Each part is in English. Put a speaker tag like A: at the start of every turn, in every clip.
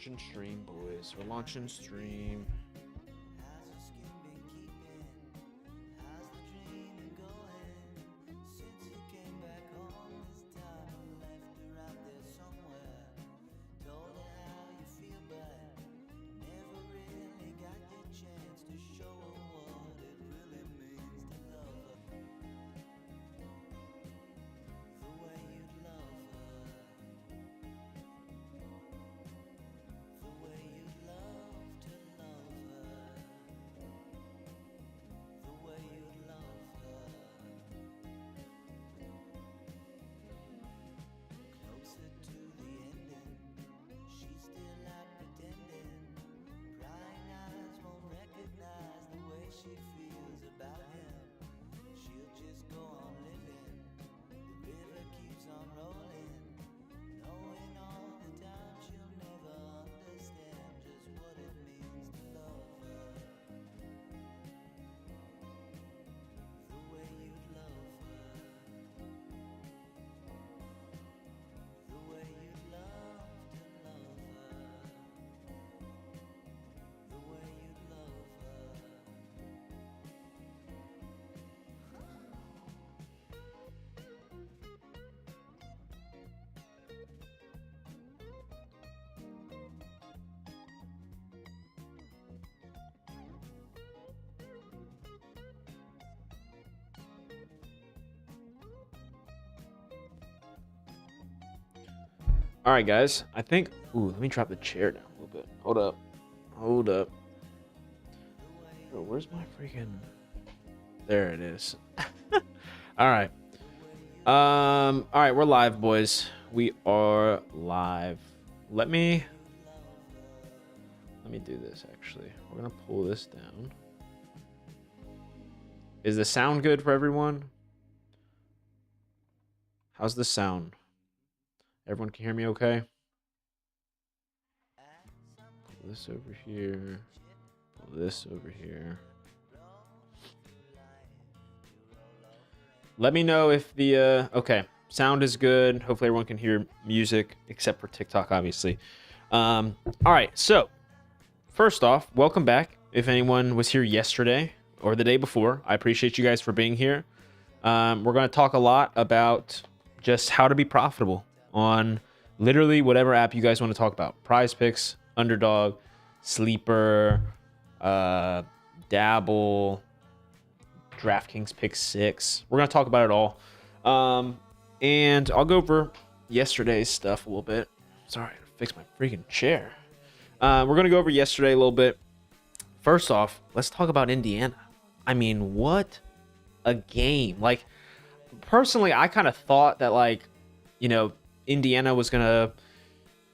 A: launching stream, boys. We're launching stream. All right, guys. I think. Ooh, let me drop the chair down a little bit. Hold up. Hold up. Bro, where's my freaking? There it is. All right. All right, we're live, boys. We are live. Let me do this. Actually, we're gonna pull this down. Is the sound good for everyone? How's the sound? Everyone can hear me okay? Pull this over here. Pull this over here. Let me know if the okay, sound is good. Hopefully everyone can hear music except for TikTok, obviously. All right, so first off, welcome back. If anyone was here yesterday or the day before, I appreciate you guys for being here. We're going to talk a lot about just how to be profitable on literally whatever app you guys want to talk about. Prize Picks, Underdog, Sleeper, Dabble, DraftKings Pick 6. We're going to talk about it all. And I'll go over yesterday's stuff a little bit. Sorry, I fix my freaking chair. We're going to go over yesterday a little bit. First off, let's talk about Indiana. I mean, what a game. Like, personally, I kind of thought that, like, you know, Indiana was going to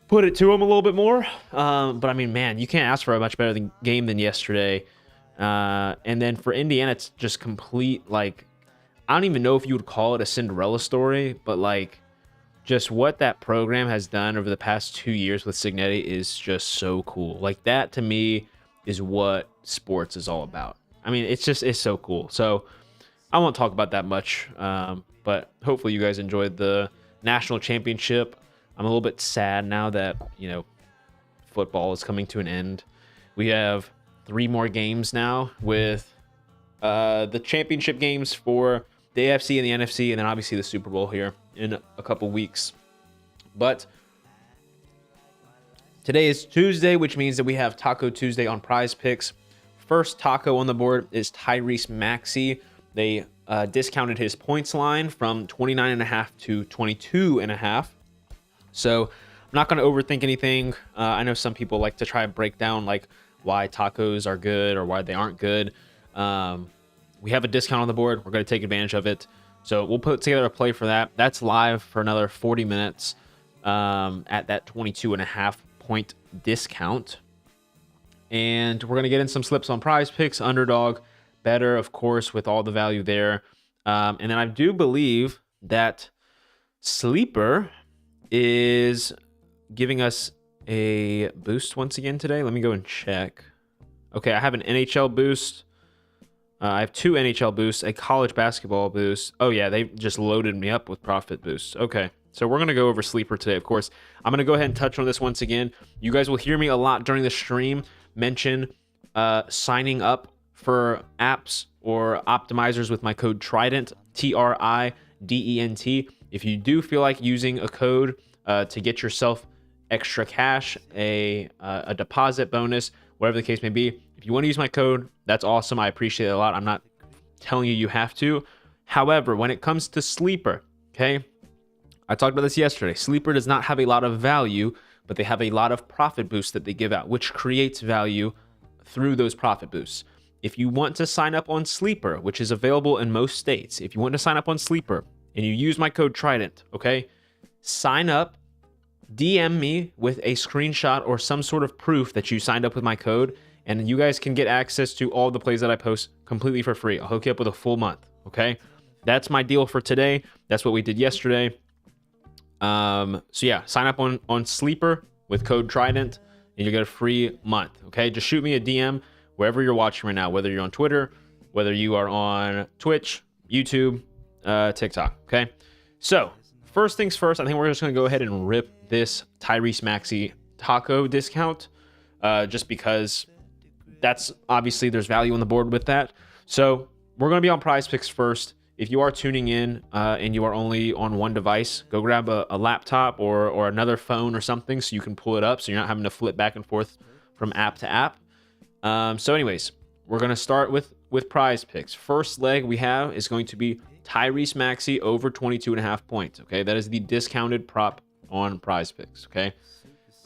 A: put it to them a little bit more. But, I mean, man, you can't ask for a much better game than yesterday. And then for Indiana, it's just complete, like, I don't even know if you would call it a Cinderella story, but, like, just what that program has done over the past 2 years with Cignetti is just so cool. Like, that, to me, is what sports is all about. I mean, it's so cool. So, I won't talk about that much, but hopefully you guys enjoyed the national championship. I'm a little bit sad now that, you know, football is coming to an end. We have 3 more games now with the championship games for the AFC and the NFC, and then obviously the Super Bowl here in a couple weeks. But today is Tuesday, which means that we have Taco Tuesday on Prize Picks. First taco on the board is Tyrese Maxey. They discounted his points line from 29.5 to 22.5. So I'm not going to overthink anything. I know some people like to try and break down like why tacos are good or why they aren't good. We have a discount on the board. We're going to take advantage of it. So we'll put together a play for that. That's live for another 40 minutes at that 22.5 point discount. And we're going to get in some slips on Prize Picks, Underdog, better, of course, with all the value there. And then I do believe that Sleeper is giving us a boost once again today. Let me go and check. Okay, I have an NHL boost. I have 2 NHL boosts, a college basketball boost. Oh, yeah, they just loaded me up with profit boosts. Okay, So we're going to go over Sleeper today, of course. I'm going to go ahead and touch on this once again. You guys will hear me a lot during the stream mention signing up for apps or optimizers with my code Trident, TRIDENT. If you do feel like using a code to get yourself extra cash, a deposit bonus, whatever the case may be, if you want to use my code, that's awesome. I appreciate it a lot. I'm not telling you have to. However, when it comes to Sleeper, okay, I talked about this yesterday. Sleeper does not have a lot of value, but they have a lot of profit boosts that they give out, which creates value through those profit boosts. If you want to sign up on Sleeper, which is available in most states, if you want to sign up on Sleeper and you use my code Trident, okay, sign up, DM me with a screenshot or some sort of proof that you signed up with my code, and you guys can get access to all the plays that I post completely for free. I'll hook you up with a full month, okay? That's my deal for today. That's what we did yesterday. So yeah, sign up on Sleeper with code Trident and you get a free month. Okay, just shoot me a DM wherever you're watching right now, whether you're on Twitter, whether you are on Twitch, YouTube, TikTok. Okay, so first things first, I think we're just gonna go ahead and rip this Tyrese Maxey taco discount, just because that's obviously there's value on the board with that. So we're gonna be on Prize Picks first. If you are tuning in and you are only on one device, go grab a laptop or another phone or something so you can pull it up so you're not having to flip back and forth from app to app. So anyways, we're going to start with Prize Picks. First leg we have is going to be Tyrese Maxey over 22.5 points. Okay, that is the discounted prop on Prize Picks. Okay,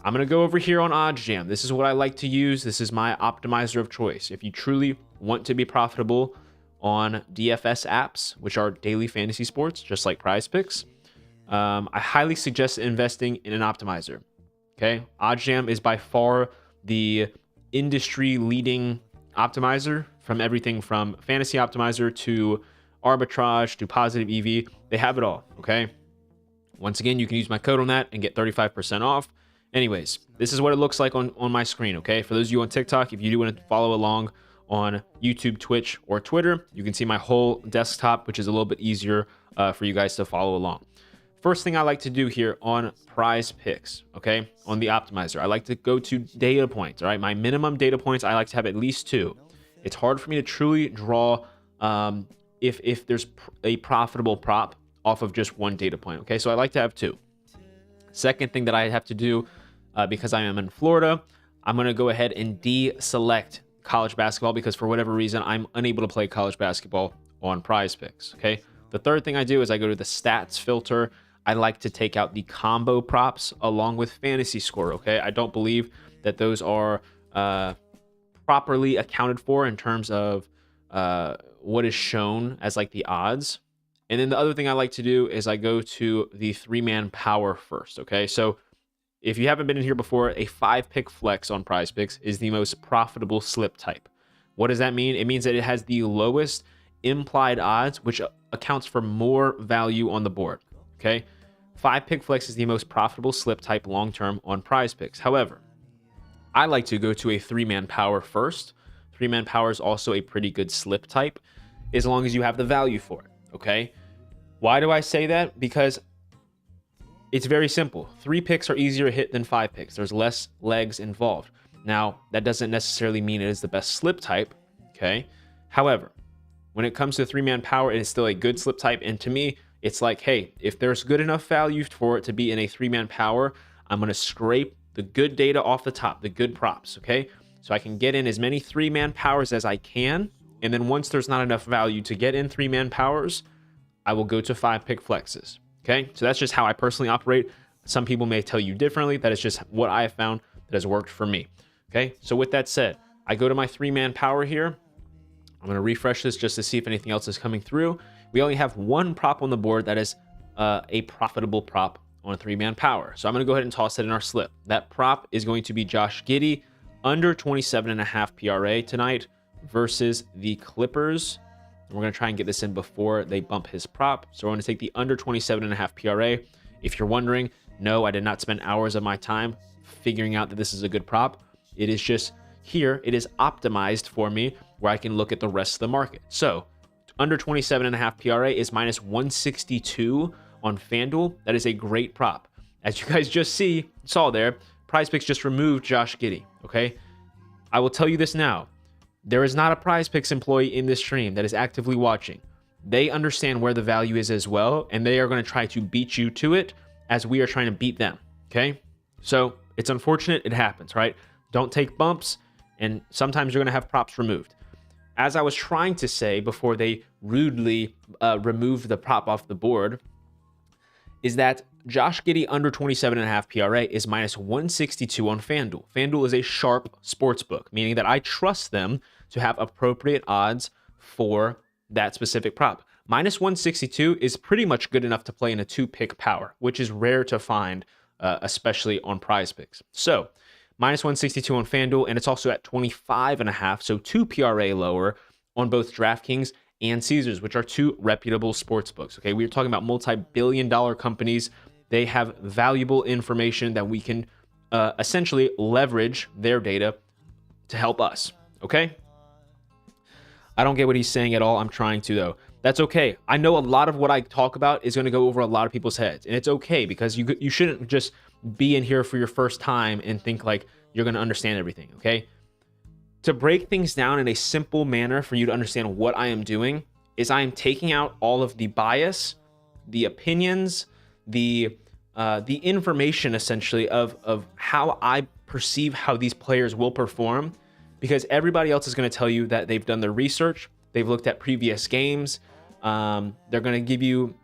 A: I'm going to go over here on OddsJam. This is what I like to use. This is my optimizer of choice. If you truly want to be profitable on DFS apps, which are daily fantasy sports, just like Prize Picks, I highly suggest investing in an optimizer. Okay, OddsJam is by far the industry leading optimizer, from everything from fantasy optimizer to arbitrage to positive EV. They have it all. Okay, once again, you can use my code on that and get 35% off. Anyways, this is what it looks like on my screen. Okay, for those of you on TikTok, if you do want to follow along on YouTube, Twitch, or Twitter, you can see my whole desktop, which is a little bit easier for you guys to follow along. First thing I like to do here on Prize Picks, okay, on the optimizer, I like to go to data points. All right, my minimum data points, I like to have at least 2. It's hard for me to truly draw if there's a profitable prop off of just one data point. Okay, so I like to have 2. Second thing that I have to do, because I am in Florida, I'm going to go ahead and deselect college basketball because for whatever reason I'm unable to play college basketball on Prize Picks. Okay, the third thing I do is I go to the stats filter. I like to take out the combo props along with fantasy score. Okay, I don't believe that those are properly accounted for in terms of what is shown as like the odds. And then the other thing I like to do is I go to the 3-man power first. Okay, so if you haven't been in here before, a 5-pick flex on Prize Picks is the most profitable slip type. What does that mean? It means that it has the lowest implied odds, which accounts for more value on the board. Okay, 5-pick flex is the most profitable slip type long-term on Prize Picks. However, I like to go to a 3-man power first. 3-man power is also a pretty good slip type, as long as you have the value for it. Okay, why do I say that? Because it's very simple. 3 picks are easier to hit than 5 picks. There's less legs involved. Now, that doesn't necessarily mean it is the best slip type, okay? However, when it comes to 3-man power, it is still a good slip type. And to me, it's like, hey, if there's good enough value for it to be in a 3-man power, I'm going to scrape the good data off the top, the good props, okay? So I can get in as many 3-man powers as I can. And then once there's not enough value to get in 3-man powers, I will go to 5-pick flexes. Okay, so that's just how I personally operate. Some people may tell you differently. That is just what I have found that has worked for me. Okay, so with that said, I go to my 3-man power here. I'm going to refresh this just to see if anything else is coming through. We only have one prop on the board that is a profitable prop on 3-man power. So I'm going to go ahead and toss it in our slip. That prop is going to be Josh Giddey under 27.5 PRA tonight versus the Clippers. We're going to try and get this in before they bump his prop. So we're going to take the under 27.5 PRA. If you're wondering, no, I did not spend hours of my time figuring out that this is a good prop. It is just here, it is optimized for me where I can look at the rest of the market. So under 27.5 PRA is minus 162 on FanDuel, that is a great prop. As you guys just saw there, PrizePicks just removed Josh Giddey, okay? I will tell you this now. There is not a PrizePicks employee in this stream that is actively watching. They understand where the value is as well, and they are going to try to beat you to it as we are trying to beat them, okay? So it's unfortunate. It happens, right? Don't take bumps, and sometimes you're going to have props removed. As I was trying to say before they rudely removed the prop off the board, is that Josh Giddey under 27.5 PRA is minus 162 on FanDuel. FanDuel is a sharp sports book, meaning that I trust them to have appropriate odds for that specific prop. Minus 162 is pretty much good enough to play in a 2-pick power, which is rare to find, especially on PrizePicks. So minus 162 on FanDuel, and it's also at 25.5, so 2 PRA lower on both DraftKings and Caesars, which are 2 reputable sports books. Okay, we're talking about multi-billion-dollar companies. They have valuable information that we can essentially leverage their data to help us. Okay, I don't get what he's saying at all. I'm trying to, though. That's okay. I know a lot of what I talk about is going to go over a lot of people's heads, and it's okay because you shouldn't just be in here for your first time and think like you're going to understand everything, okay? To break things down in a simple manner for you to understand what I am doing is I am taking out all of the bias, the opinions, the information essentially of how I perceive how these players will perform, because everybody else is going to tell you that they've done their research, they've looked at previous games, they're going to give you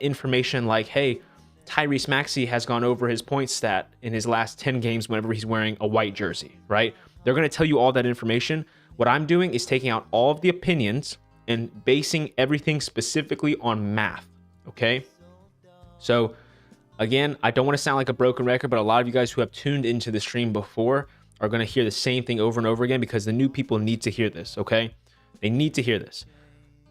A: information like, hey, Tyrese Maxey has gone over his point stat in his last 10 games whenever he's wearing a white jersey, right? They're going to tell you all that information. What I'm doing is taking out all of the opinions and basing everything specifically on math, okay? So again, I don't want to sound like a broken record, but a lot of you guys who have tuned into the stream before are going to hear the same thing over and over again because the new people need to hear this, okay? They need to hear this.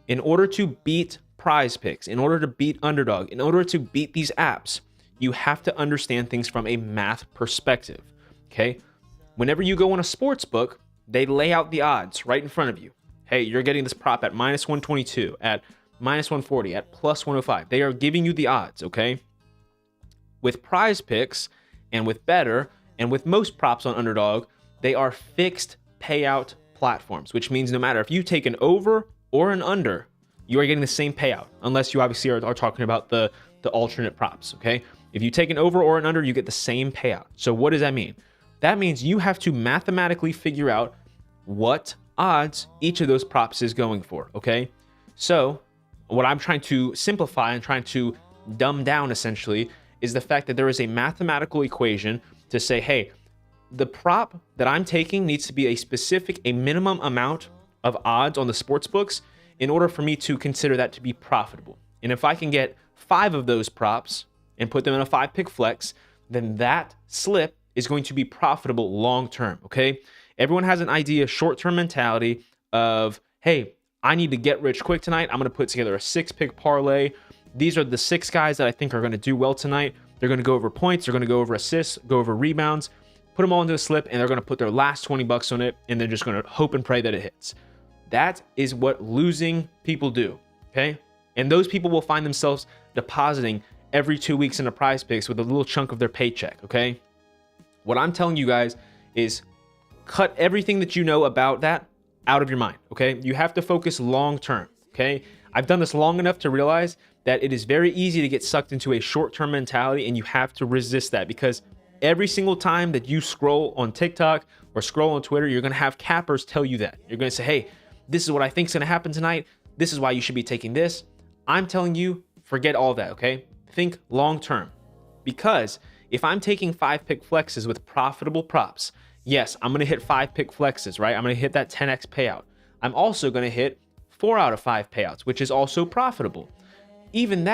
A: In order to beat PrizePicks, in order to beat Underdog, in order to beat these apps, you have to understand things from a math perspective, okay? Whenever you go on a sports book, they lay out the odds right in front of you. Hey, you're getting this prop at minus 122, at minus 140, at plus 105. They are giving you the odds, okay? With PrizePicks and with Betr and with most props on Underdog, they are fixed payout platforms, which means no matter if you take an over or an under, you are getting the same payout, unless you obviously are talking about the alternate props, okay? If you take an over or an under, you get the same payout. So what does that mean? That means you have to mathematically figure out what odds each of those props is going for, okay? So what I'm trying to simplify and trying to dumb down essentially is the fact that there is a mathematical equation to say, hey, the prop that I'm taking needs to be a minimum amount of odds on the sports books in order for me to consider that to be profitable. And if I can get 5 of those props and put them in a 5-pick flex, then that slip is going to be profitable long-term, okay? Everyone has an idea, short-term mentality of, hey, I need to get rich quick tonight. I'm going to put together a 6-pick parlay. These are the 6 guys that I think are going to do well tonight. They're going to go over points. They're going to go over assists, go over rebounds, put them all into a slip, and they're going to put their last 20 bucks on it, and they're just going to hope and pray that it hits. That is what losing people do, okay? And those people will find themselves depositing every 2 weeks into PrizePicks with a little chunk of their paycheck, okay? What I'm telling you guys is cut everything that you know about that out of your mind, okay? You have to focus long-term, okay? I've done this long enough to realize that it is very easy to get sucked into a short-term mentality, and you have to resist that, because every single time that you scroll on TikTok or scroll on Twitter, you're going to have cappers tell you that. You're going to say, hey, this is what I think is going to happen tonight. This is why you should be taking this. I'm telling you, forget all that, okay? Think long-term. Because if I'm taking 5-pick flexes with profitable props, yes, I'm going to hit 5-pick flexes, right? I'm going to hit that 10x payout. I'm also going to hit 4 out of 5 payouts, which is also profitable. Even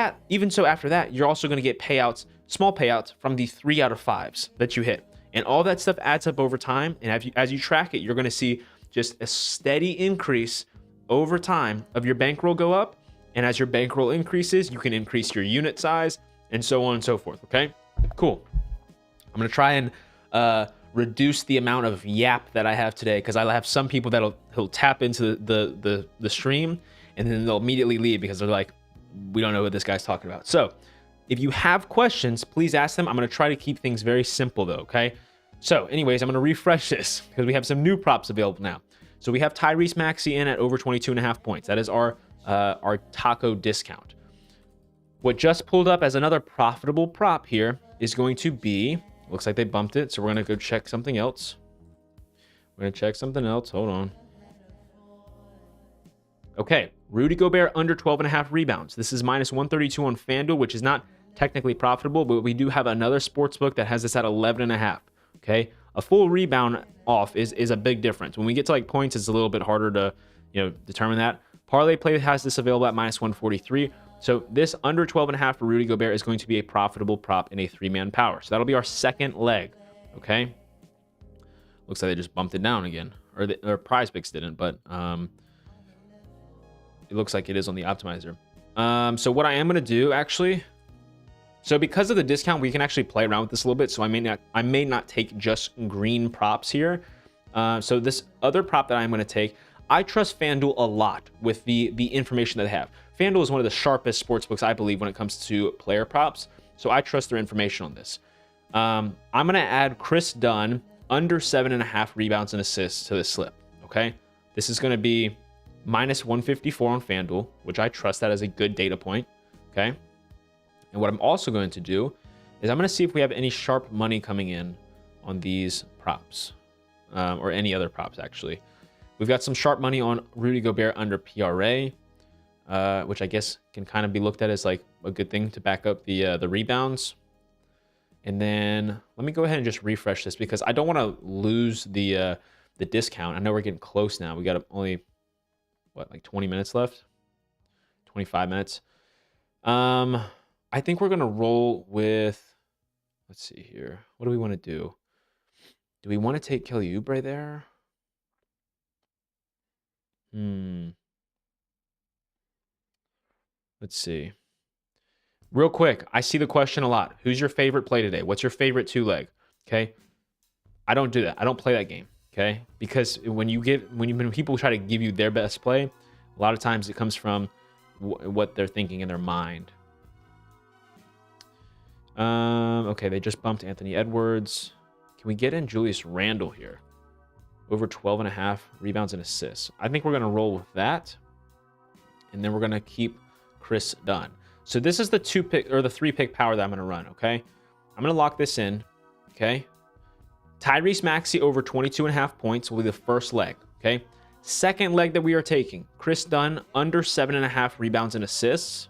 A: so after that, you're also going to get payouts, small payouts from the 3 out of 5s that you hit. And all that stuff adds up over time. And as you track it, you're going to see just a steady increase over time of your bankroll go up. And as your bankroll increases, you can increase your unit size and so on and so forth. Okay, cool. I'm going to try and reduce the amount of yap that I have today, because I have some people who'll tap into the stream and then they'll immediately leave because they're like, we don't know what this guy's talking about. So If you have questions, please ask them. I'm going to try to keep things very simple though, okay? So anyways, I'm going to refresh this because we have some new props available now. So we have Tyrese Maxey in at over 22.5 points. That is our taco discount. What just pulled up as another profitable prop here is going to be, looks like they bumped it. So we're going to go check something else. We're going to check something else. Hold on. Okay, Rudy Gobert under 12.5 rebounds. This is minus 132 on FanDuel, which is not technically profitable, but we do have another sports book that has this at 11.5. Okay, a full rebound off is a big difference. When we get to like points, it's a little bit harder to determine that. Parlay Play has this available at minus 143. So this under 12.5 for Rudy Gobert is going to be a profitable prop in a 3-man power. So that'll be our second leg. Okay, looks like they just bumped it down again, or Prize Picks didn't, but it looks like it is on the optimizer. So what I am going to do actually, so because of the discount, we can actually play around with this a little bit. So I may not take just green props here. So this other prop that I'm going to take, I trust FanDuel a lot with the information that they have. FanDuel is one of the sharpest sports books, I believe, when it comes to player props. So I trust their information on this. I'm going to add Chris Dunn under 7.5 rebounds and assists to this slip. Okay, this is going to be minus 154 on FanDuel, which I trust that as a good data point. Okay. And what I'm also going to do is I'm going to see if we have any sharp money coming in on these props, or any other props, actually. We've got some sharp money on Rudy Gobert under PRA, which I guess can kind of be looked at as like a good thing to back up the rebounds. And then let me go ahead and just refresh this because I don't want to lose the discount. I know we're getting close now. We got only, what, like 20 minutes left? 25 minutes. I think we're going to roll with, let's see here. What do we want to do? Do we want to take Kelly Oubre there? Let's see. Real quick, I see the question a lot. Who's your favorite play today? What's your favorite 2-leg? Okay. I don't do that. I don't play that game. Okay. Because when people try to give you their best play, a lot of times it comes from what they're thinking in their mind. Okay, they just bumped Anthony Edwards. Can we get in Julius Randle here? Over 12.5 rebounds and assists. I think we're going to roll with that. And then we're going to keep Chris Dunn. So this is the 2-pick or the 3-pick power that I'm going to run, okay? I'm going to lock this in, okay? Tyrese Maxey over 22.5 points will be the first leg, okay? Second leg that we are taking, Chris Dunn under 7.5 rebounds and assists.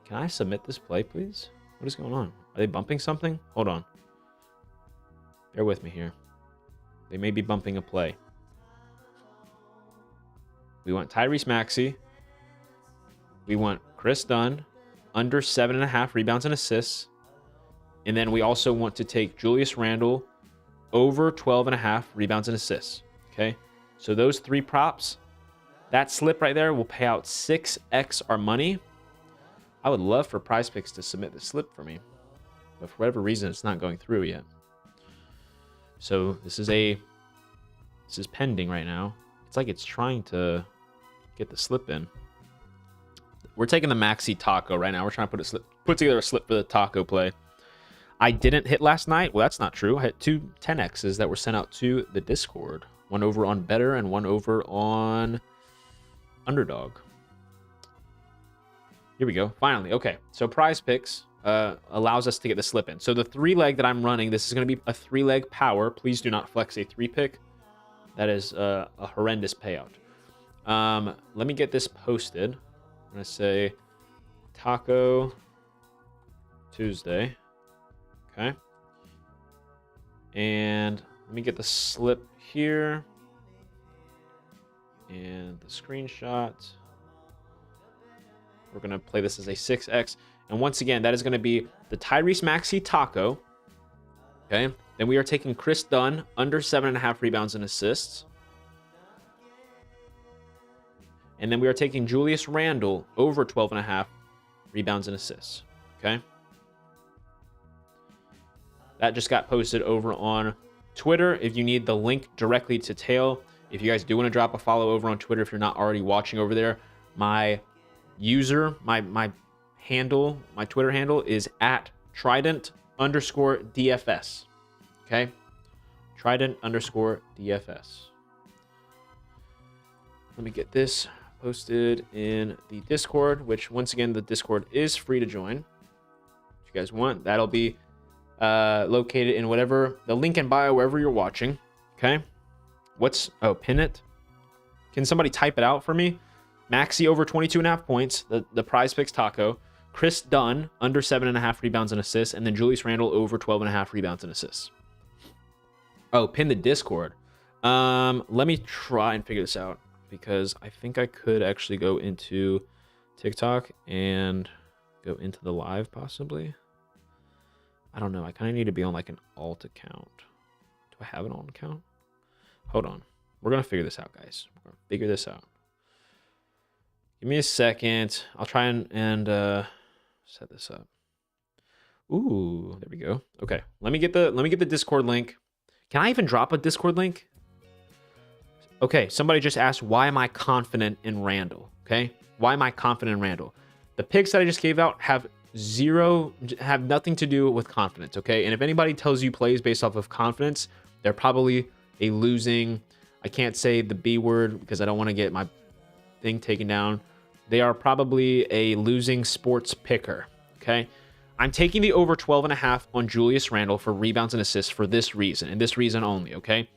A: Can I submit this play, please? What is going on? Are they bumping something? Hold on. Bear with me here. They may be bumping a play. We want Tyrese Maxey. We want Chris Dunn under 7.5 rebounds and assists. And then we also want to take Julius Randle over 12.5 rebounds and assists. Okay. So those 3 props, that slip right there will pay out 6x our money. I would love for Prize Picks to submit the slip for me, but for whatever reason, it's not going through yet. So this is pending right now. It's like it's trying to get the slip in. We're taking the Maxey Taco right now. We're trying to put together a slip for the Taco play. I didn't hit last night. Well, that's not true. I had 2 10Xs that were sent out to the Discord. One over on Better and one over on Underdog. Here we go. Finally. Okay. So Prize Picks allows us to get the slip in. So the 3-leg that I'm running, this is going to be a 3-leg power. Please do not flex a 3-pick. That is a horrendous payout. Let me get this posted. I'm going to say Taco Tuesday. Okay. And let me get the slip here. And the screenshot. We're going to play this as a 6x. And once again, that is going to be the Tyrese Maxey Taco. Okay. Then we are taking Chris Dunn under 7.5 rebounds and assists. And then we are taking Julius Randle over 12.5 rebounds and assists. Okay. That just got posted over on Twitter. If you need the link directly to Tail, if you guys do want to drop a follow over on Twitter, if you're not already watching over there, my user, my handle, my Twitter handle is at Trident_DFS. Okay? Trident_DFS. Let me get this posted in the Discord, which once again, the Discord is free to join. If you guys want, that'll be located in whatever, the link in bio, wherever you're watching. Okay? Pin it. Can somebody type it out for me? Maxey over 22.5 points, the prize picks taco. Chris Dunn under 7.5 rebounds and assists, and then Julius Randle over 12.5 rebounds and assists. Oh, pin the Discord. Let me try and figure this out, because I think I could actually go into TikTok and go into the live possibly. I don't know. I kind of need to be on like an alt account. Do I have an alt account? Hold on. We're going to figure this out, guys. We're going to figure this out. Give me a second. I'll try and set this up. Ooh, there we go. Okay. Let me get the Discord link. Can I even drop a Discord link? Okay, somebody just asked, why am I confident in Randle? Okay? Why am I confident in Randle? The picks that I just gave out have nothing to do with confidence, okay? And if anybody tells you plays based off of confidence, they're probably a losing, I can't say the B word because I don't want to get my thing taken down. They are probably a losing sports picker, okay? I'm taking the over 12.5 on Julius Randle for rebounds and assists for this reason, and this reason only, okay?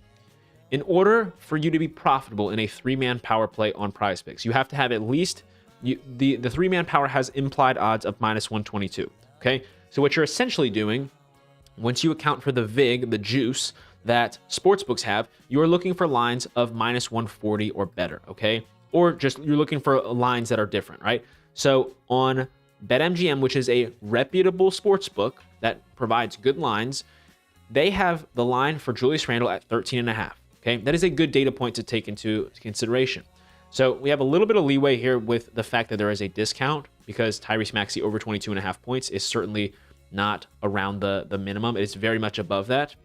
A: In order for you to be profitable in a 3-man power play on Prize Picks, you have to have at least the 3-man power has implied odds of -122. Okay, so what you're essentially doing, once you account for the vig, the juice that sportsbooks have, you're looking for lines of -140 or better. Okay, or just you're looking for lines that are different, right? So on BetMGM, which is a reputable sportsbook that provides good lines, they have the line for Julius Randle at 13.5. Okay, that is a good data point to take into consideration. So we have a little bit of leeway here with the fact that there is a discount, because Tyrese Maxey over 22.5 points is certainly not around the minimum. It's very much above that.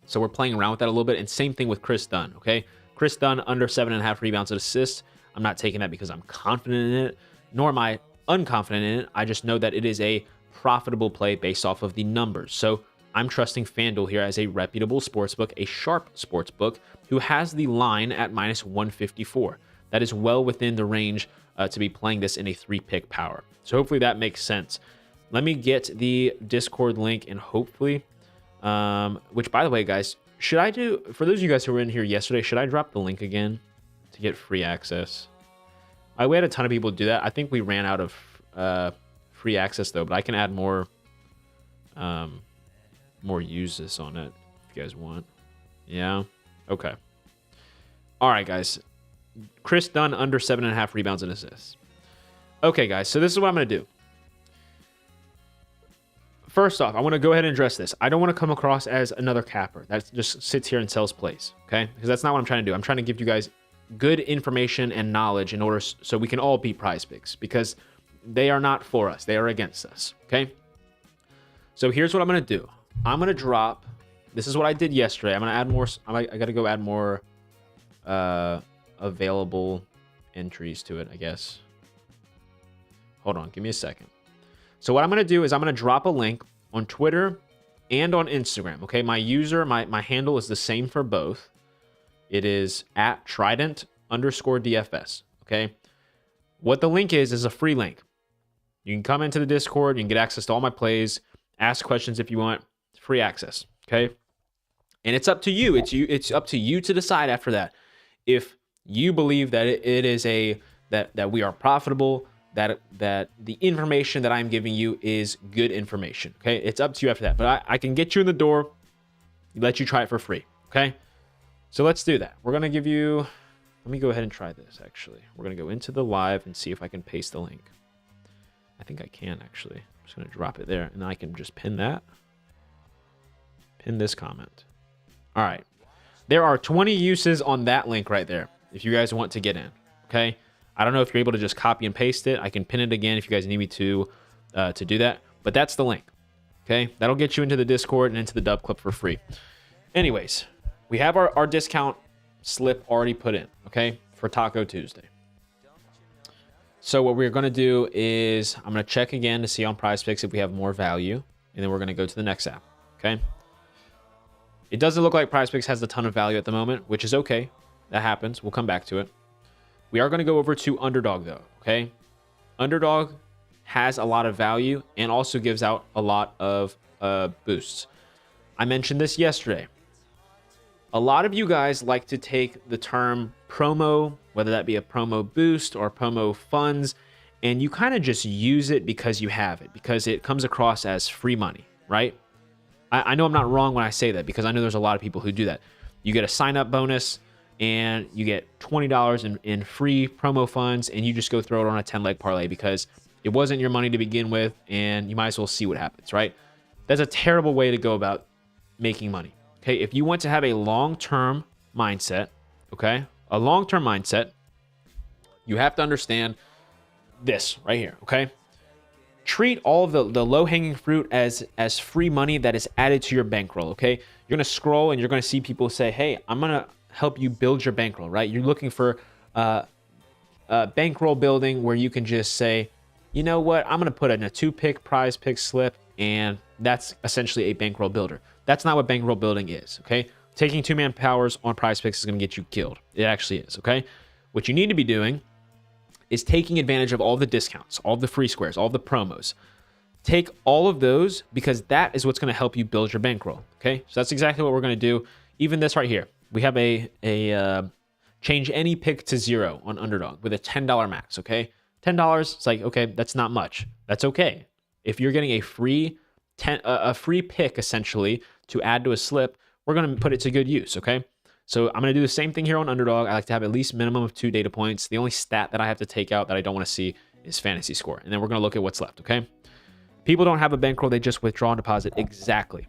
A: So we're playing around with that a little bit. And same thing with Chris Dunn, okay? Chris Dunn under 7.5 rebounds and assists. I'm not taking that because I'm confident in it, nor am I unconfident in it. I just know that it is a profitable play based off of the numbers. So I'm trusting FanDuel here as a reputable sportsbook, a sharp sportsbook, who has the line at -154. That is well within the range to be playing this in a 3-pick power. So hopefully that makes sense. Let me get the Discord link, and hopefully, which by the way, guys, should I do, for those of you guys who were in here yesterday, should I drop the link again to get free access? We had a ton of people do that. I think we ran out of free access though, but I can add more uses on it if you guys want. Yeah. Okay. All right, guys. Chris Dunn under 7.5 rebounds and assists. Okay, guys. So this is what I'm going to do. First off, I want to go ahead and address this. I don't want to come across as another capper that just sits here and sells plays. Okay, because that's not what I'm trying to do. I'm trying to give you guys good information and knowledge in order so we can all beat Prize Picks, because they are not for us. They are against us. Okay. So here's what I'm going to do. I'm going to drop, this is what I did yesterday. I'm going to add more. I got to go add more available entries to it, I guess. Hold on. Give me a second. So what I'm going to do is I'm going to drop a link on Twitter and on Instagram. Okay. My handle is the same for both. It is at Trident_DFS. Okay. What the link is a free link. You can come into the Discord. You can get access to all my plays, ask questions if you want. Free access, okay? And it's up to you. It's up to you to decide after that if you believe that it is that we are profitable, that the information that I'm giving you is good information, okay? It's up to you after that. But I can get you in the door, let you try it for free, okay? So let's do that. We're gonna give you. Let me go ahead and try this. Actually, we're gonna go into the live and see if I can paste the link. I think I can actually. I'm just gonna drop it there, and then I can just pin that. In this comment. All right. There are 20 uses on that link right there if you guys want to get in, okay? I don't know if you're able to just copy and paste it. I can pin it again if you guys need me to do that, but that's the link, okay? That'll get you into the Discord and into the Dub Club for free. Anyways, we have our discount slip already put in, okay, for Taco Tuesday. So what we're going to do is I'm going to check again to see on PrizePicks if we have more value, and then we're going to go to the next app. Okay. It doesn't look like PrizePicks has a ton of value at the moment, which is okay. That happens. We'll come back to it. We are going to go over to Underdog though. Okay. Underdog has a lot of value and also gives out a lot of boosts. I mentioned this yesterday. A lot of you guys like to take the term promo, whether that be a promo boost or promo funds, and you kind of just use it because you have it, because it comes across as free money, right? I know I'm not wrong when I say that, because I know there's a lot of people who do that. You get a sign-up bonus and you get $20 in free promo funds, and you just go throw it on a 10-leg parlay because it wasn't your money to begin with, and you might as well see what happens, right? That's a terrible way to go about making money. Okay, if you want to have a long-term mindset, okay, a long-term mindset, you have to understand this right here, okay? Treat all of the low-hanging fruit as free money that is added to your bankroll, okay? You're going to scroll and you're going to see people say, hey, I'm going to help you build your bankroll, right? You're looking for bankroll building where you can just say, you know what, I'm going to put in a 2-pick PrizePicks slip, and that's essentially a bankroll builder. That's not what bankroll building is, okay? Taking 2-man powers on PrizePicks is going to get you killed. It actually is, okay? What you need to be doing is taking advantage of all the discounts, all the free squares, all the promos. Take all of those, because that is what's going to help you build your bankroll, okay? So that's exactly what we're going to do. Even this right here, we have a change any pick to 0 on Underdog with a $10 max, okay? $10, it's like, okay, that's not much. That's okay. If you're getting a free pick essentially to add to a slip, we're going to put it to good use, okay? So I'm going to do the same thing here on Underdog. I like to have at least minimum of 2 data points. The only stat that I have to take out that I don't want to see is fantasy score. And then we're going to look at what's left, okay? People don't have a bankroll. They just withdraw and deposit. Exactly.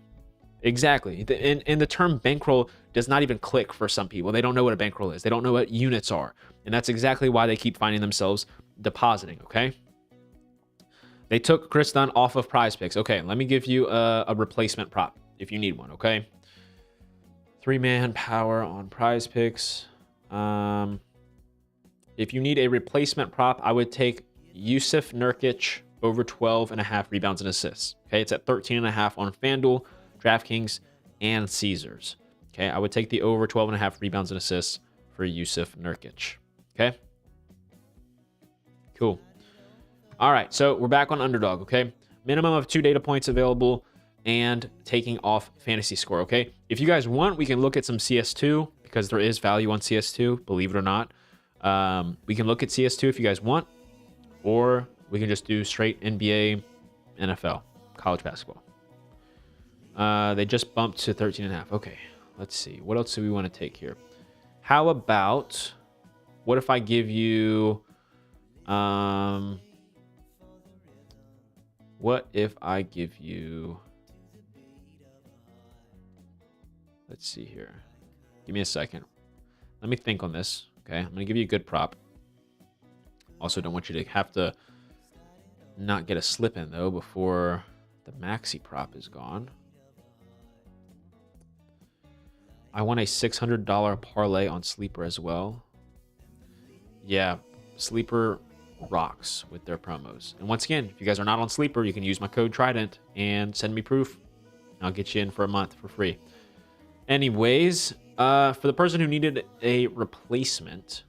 A: And the term bankroll does not even click for some people. They don't know what a bankroll is. They don't know what units are. And that's exactly why they keep finding themselves depositing, okay? They took Chris Dunn off of PrizePicks. Okay, let me give you a replacement prop if you need one, okay? 3-man power on PrizePicks. If you need a replacement prop, I would take Jusuf Nurkic over 12.5 rebounds and assists. Okay, it's at 13.5 on FanDuel, DraftKings, and Caesars. Okay, I would take the over 12.5 rebounds and assists for Jusuf Nurkic. Okay, cool. All right, so we're back on Underdog, okay? Minimum of 2 data points available and taking off fantasy score, okay? If you guys want, we can look at some CS2 because there is value on CS2, believe it or not. We can look at CS2 if you guys want, or we can just do straight NBA, NFL, college basketball. They just bumped to 13.5. Okay, let's see. What else do we want to take here? How about, what if I give you... what if I give you... Let's see here. Give me a second. Let me think on this. Okay, I'm going to give you a good prop. Also, don't want you to have to not get a slip in, though, before the maxi prop is gone. I want a $600 parlay on Sleeper as well. Yeah, Sleeper rocks with their promos. And once again, if you guys are not on Sleeper, you can use my code Trident and send me proof. I'll get you in for a month for free. Anyways, for the person who needed a replacement,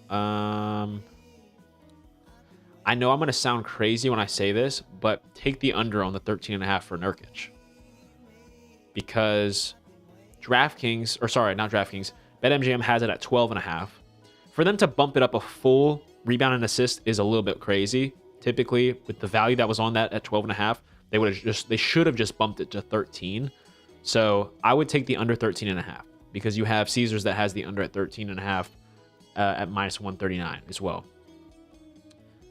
A: I know I'm going to sound crazy when I say this, but take the under on the 13.5 for Nurkic. Because DraftKings, or sorry, not DraftKings, BetMGM has it at 12.5. For them to bump it up a full rebound and assist is a little bit crazy. Typically, with the value that was on that at 12.5, they should have just bumped it to 13. So I would take the under 13.5 because you have Caesars that has the under at 13.5 at minus 139 as well.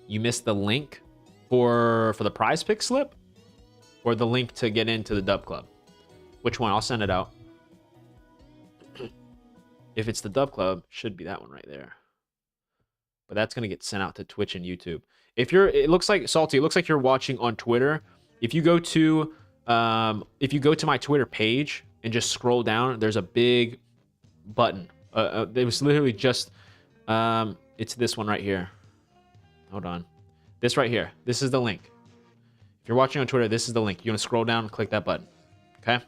A: You missed the link for the PrizePicks slip or the link to get into the Dub Club. Which one? I'll send it out. If it's the Dub Club, should be that one right there. But that's going to get sent out to Twitch and YouTube. It looks like Salty, it looks like you're watching on Twitter. If you go to my Twitter page and just scroll down, there's a big button. It was literally just it's this one right here. Hold on. This right here. This is the link. If you're watching on Twitter, this is the link. You're going to scroll down and click that button. Okay?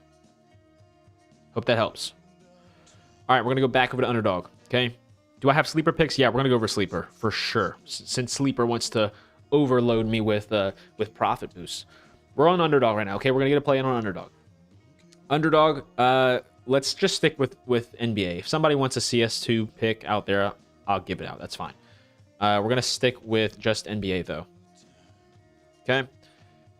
A: Hope that helps. All right, we're going to go back over to Underdog. Okay? Do I have sleeper picks? Yeah, we're going to go over sleeper for sure. Since sleeper wants to overload me with profit boosts. We're on Underdog right now. Okay, we're going to get a play in on Underdog. Underdog, let's just stick with NBA. If somebody wants a CS2 pick out there, I'll give it out. That's fine. We're going to stick with just NBA, though. Okay?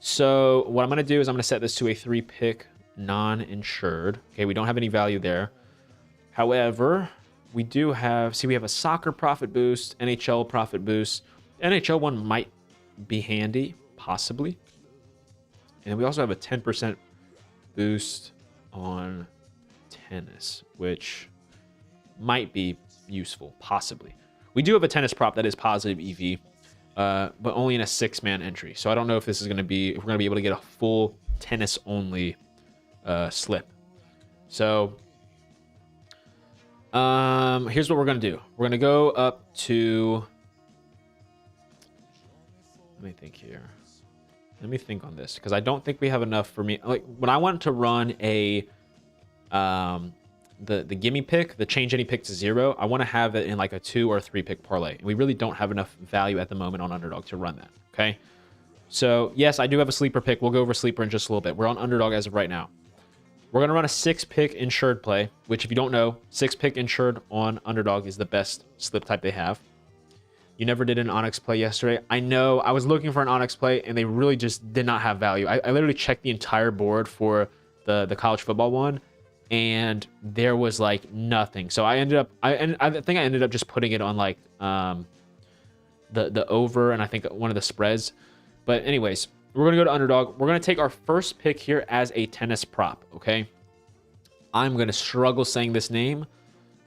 A: So what I'm going to do is I'm going to set this to a 3-pick non-insured. Okay, we don't have any value there. However, we do have... See, we have a soccer profit boost, NHL profit boost. NHL one might be handy, possibly. And we also have a 10% boost on tennis, which might be useful, possibly. We do have a tennis prop that is positive EV, but only in a 6-man entry. So I don't know if this is going to be, if we're going to be able to get a full tennis only slip. So here's what we're going to do. We're going to go up to, let me think here. Let me think on this, because I don't think we have enough for me. Like when I want to run a the gimme pick, the change any pick to 0, I want to have it in like a 2 or 3 pick parlay. And we really don't have enough value at the moment on Underdog to run that. Okay. So yes, I do have a sleeper pick. We'll go over sleeper in just a little bit. We're on Underdog as of right now. We're going to run a 6-pick insured play, which if you don't know, 6-pick insured on Underdog is the best slip type they have. You never did an Onyx play yesterday. I know. I was looking for an Onyx play, and they really just did not have value. I literally checked the entire board for the college football one, and there was like nothing. So I ended up, I think I ended up just putting it on like the over, and I think one of the spreads. But anyways, we're gonna go to Underdog. We're gonna take our first pick here as a tennis prop. Okay, I'm gonna struggle saying this name,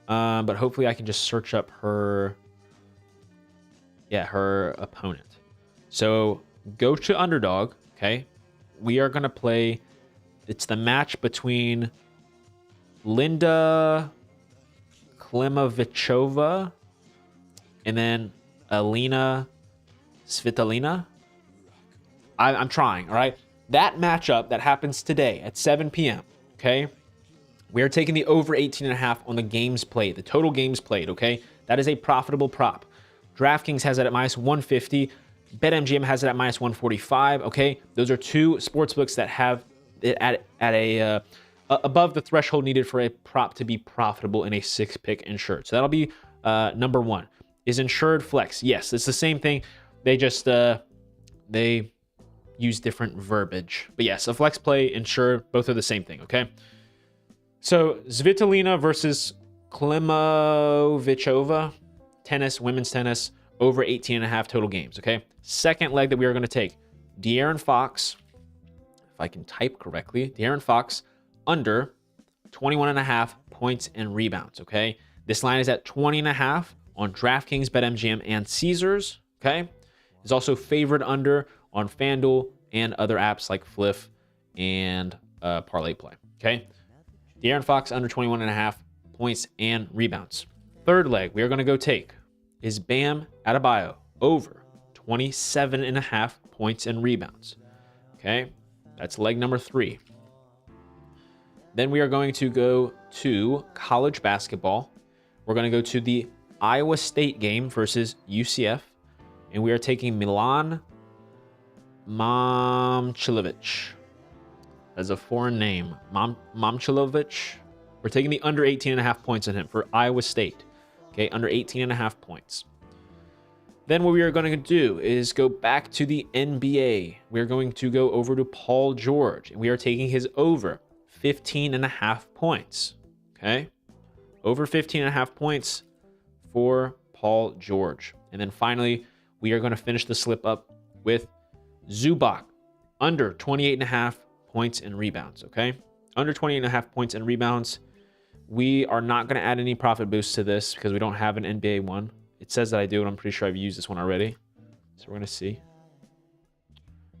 A: but hopefully I can just search up her. Yeah, her opponent. So go to Underdog. Okay, we are gonna play. It's the match between Linda Klimavichova and then Alina Svitolina. I'm trying, all right? That matchup that happens today at 7 p.m., okay? We are taking the over 18.5 on the games played, the total games played, okay? That is a profitable prop. DraftKings has it at minus 150. BetMGM has it at minus 145, okay? Those are two sportsbooks that have it at a above the threshold needed for a prop to be profitable in a 6-pick insured. So that'll be number 1. Is insured flex? Yes, it's the same thing. They just they use different verbiage. But yes, a flex play, insured, both are the same thing, okay? So Svitolina versus Klimavichova, tennis, women's tennis, over 18.5 total games, okay? Second leg that we are going to take, De'Aaron Fox, if I can type correctly, De'Aaron Fox under 21.5 points and rebounds, okay? This line is at 20.5 on DraftKings, BetMGM, and Caesars, okay? It's also favored under on FanDuel and other apps like Fliff and Parlay Play, okay? De'Aaron Fox under 21.5 points and rebounds. Third leg we are going to go take is Bam Adebayo over 27.5 points and rebounds, okay? That's leg number 3. Then we are going to go to college basketball. We're going to go to the Iowa State game versus UCF, and we are taking Milan Momcilovic. As a foreign name, Momcilovic. We're taking the under 18.5 points on him for Iowa State. Okay, under 18.5 points. Then what we are going to do is go back to the NBA. We're going to go over to Paul George, and we are taking his over 15.5 points. Okay, over 15.5 points for Paul George. And then finally, we are going to finish the slip up with Zubac under 28.5 points and rebounds. Okay, under 28.5 points and rebounds. We are not going to add any profit boosts to this because we don't have an NBA one. It says that I do, and I'm pretty sure I've used this one already. So we're going to see.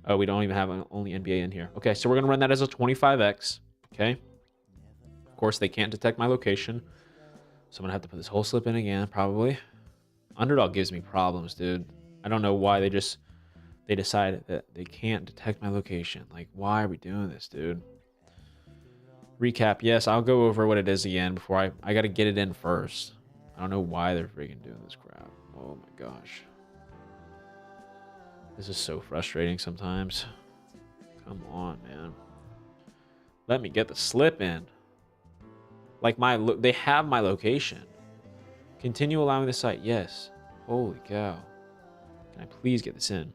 A: Oh, we don't even have only NBA in here. Okay, so we're going to run that as a 25x. Okay. Of course, they can't detect my location. So I'm going to have to put this whole slip in again, probably. Underdog gives me problems, dude. I don't know why they decided that they can't detect my location. Like, why are we doing this, dude? Recap. Yes, I'll go over what it is again before I got to get it in first. I don't know why they're freaking doing this crap. Oh my gosh. This is so frustrating sometimes. Come on, man. Let me get the slip in. Like they have my location. Continue allowing the site. Yes. Holy cow. Can I please get this in?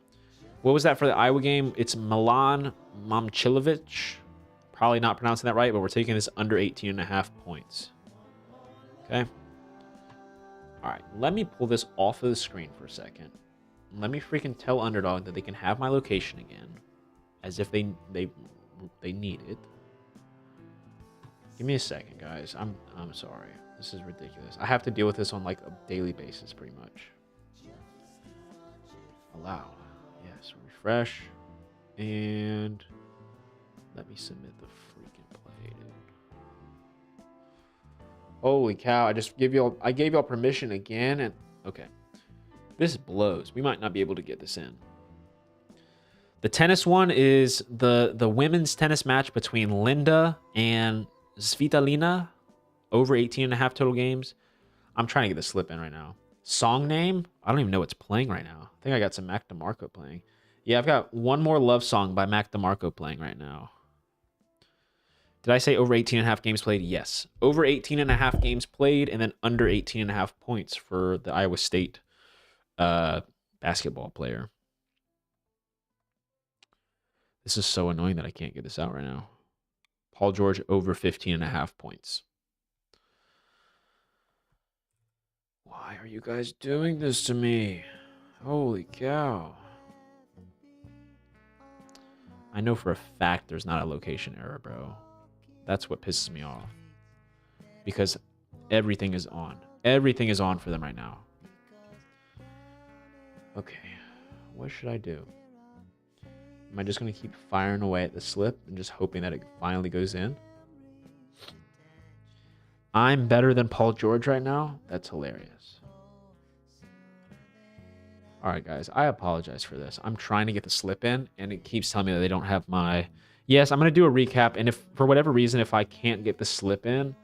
A: What was that for the Iowa game? It's Milan Momcilovic. Probably not pronouncing that right, but we're taking this under 18.5 points. Okay. All right. Let me pull this off of the screen for a second. Let me freaking tell Underdog that they can have my location again, as if they need it. Give me a second, guys. I'm sorry. This is ridiculous. I have to deal with this on like a daily basis, pretty much. Allow. Yes. Refresh. And let me submit the freaking play, dude. Holy cow! I gave y'all permission again, and okay. This blows. We might not be able to get this in. The tennis one is the women's tennis match between Linda and Svitolina. Over 18.5 total games. I'm trying to get the slip in right now. Song name? I don't even know what's playing right now. I think I got some Mac DeMarco playing. Yeah, I've got One More Love Song by Mac DeMarco playing right now. Did I say over 18.5 games played? Yes. Over 18.5 games played, and then under 18.5 points for the Iowa State basketball player. This is so annoying that I can't get this out right now. Paul George over 15.5 points. Why are you guys doing this to me? Holy cow. I know for a fact there's not a location error, bro. That's what pisses me off. Because everything is on. Everything is on for them right now. Okay. What should I do? Am I just going to keep firing away at the slip and just hoping that it finally goes in? I'm better than Paul George right now? That's hilarious. All right, guys. I apologize for this. I'm trying to get the slip in, and it keeps telling me that they don't have my... Yes, I'm going to do a recap, and if for whatever reason, if I can't get the slip in,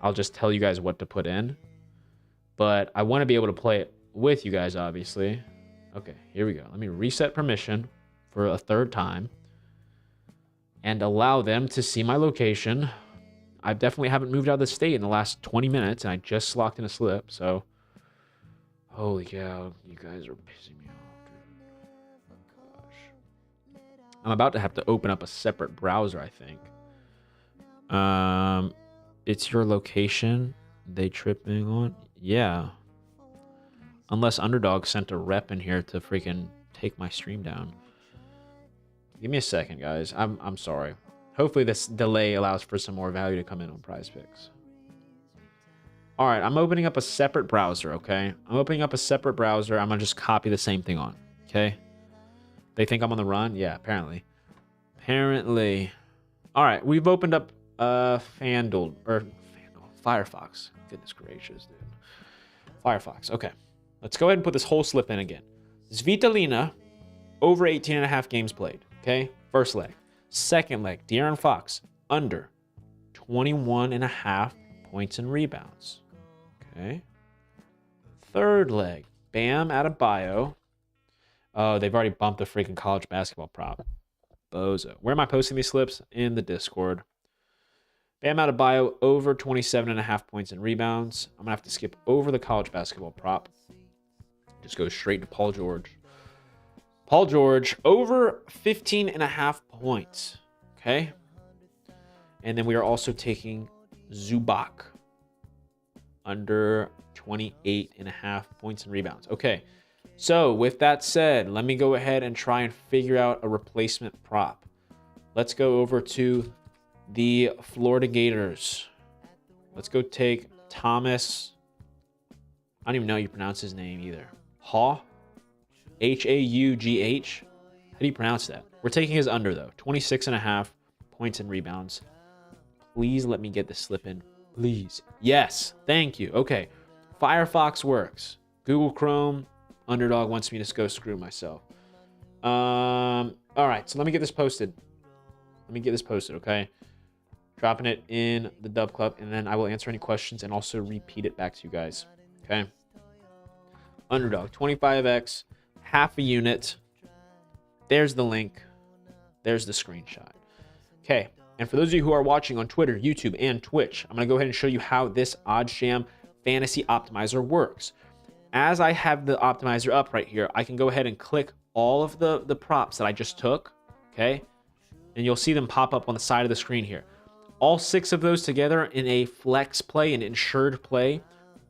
A: I'll just tell you guys what to put in. But I want to be able to play it with you guys, obviously. Okay, here we go. Let me reset permission for a third time and allow them to see my location. I definitely haven't moved out of the state in the last 20 minutes, and I just locked in a slip, so... Holy cow, you guys are pissing me off, dude. Oh, gosh. I'm about to have to open up a separate browser, I think. It's your location they tripping on? Yeah. Unless Underdog sent a rep in here to freaking take my stream down. Give me a second, guys. I'm sorry. Hopefully this delay allows for some more value to come in on Prize Picks. All right, I'm opening up a separate browser, okay? I'm opening up a separate browser. I'm going to just copy the same thing on, okay? They think I'm on the run? Yeah, apparently. Apparently. All right, we've opened up Firefox. Goodness gracious, dude. Firefox, okay. Let's go ahead and put this whole slip in again. Svitolina, over 18.5 games played, okay? First leg. Second leg, De'Aaron Fox, under 21.5 points and rebounds. Okay. Third leg, Bam Adebayo. Oh, they've already bumped the freaking college basketball prop. Bozo. Where am I posting these slips? In the Discord. Bam Adebayo over 27.5 points and rebounds. I'm going to have to skip over the college basketball prop. Just go straight to Paul George. Paul George over 15.5 points. Okay. And then we are also taking Zubac under 28.5 points and rebounds. Okay. So with that said, let me go ahead and try and figure out a replacement prop. Let's go over to the Florida Gators. Let's go take Thomas. I don't even know how you pronounce his name either. Haugh? Haugh? How do you pronounce that? We're taking his under, though. 26.5 points and rebounds. Please let me get the slip in. Please. Yes. Thank you. Okay. Firefox works. Google Chrome, Underdog wants me to go screw myself. All right, so let me get this posted. Okay? Dropping it in the Dub Club, and then I will answer any questions and also repeat it back to you guys. Okay? Underdog, 25x, half a unit. There's the link. There's the screenshot. Okay, and for those of you who are watching on Twitter, YouTube, and Twitch, I'm going to go ahead and show you how this OddsJam Fantasy Optimizer works. As I have the optimizer up right here, I can go ahead and click all of the props that I just took, okay? And you'll see them pop up on the side of the screen here. All 6 of those together in a flex play, an insured play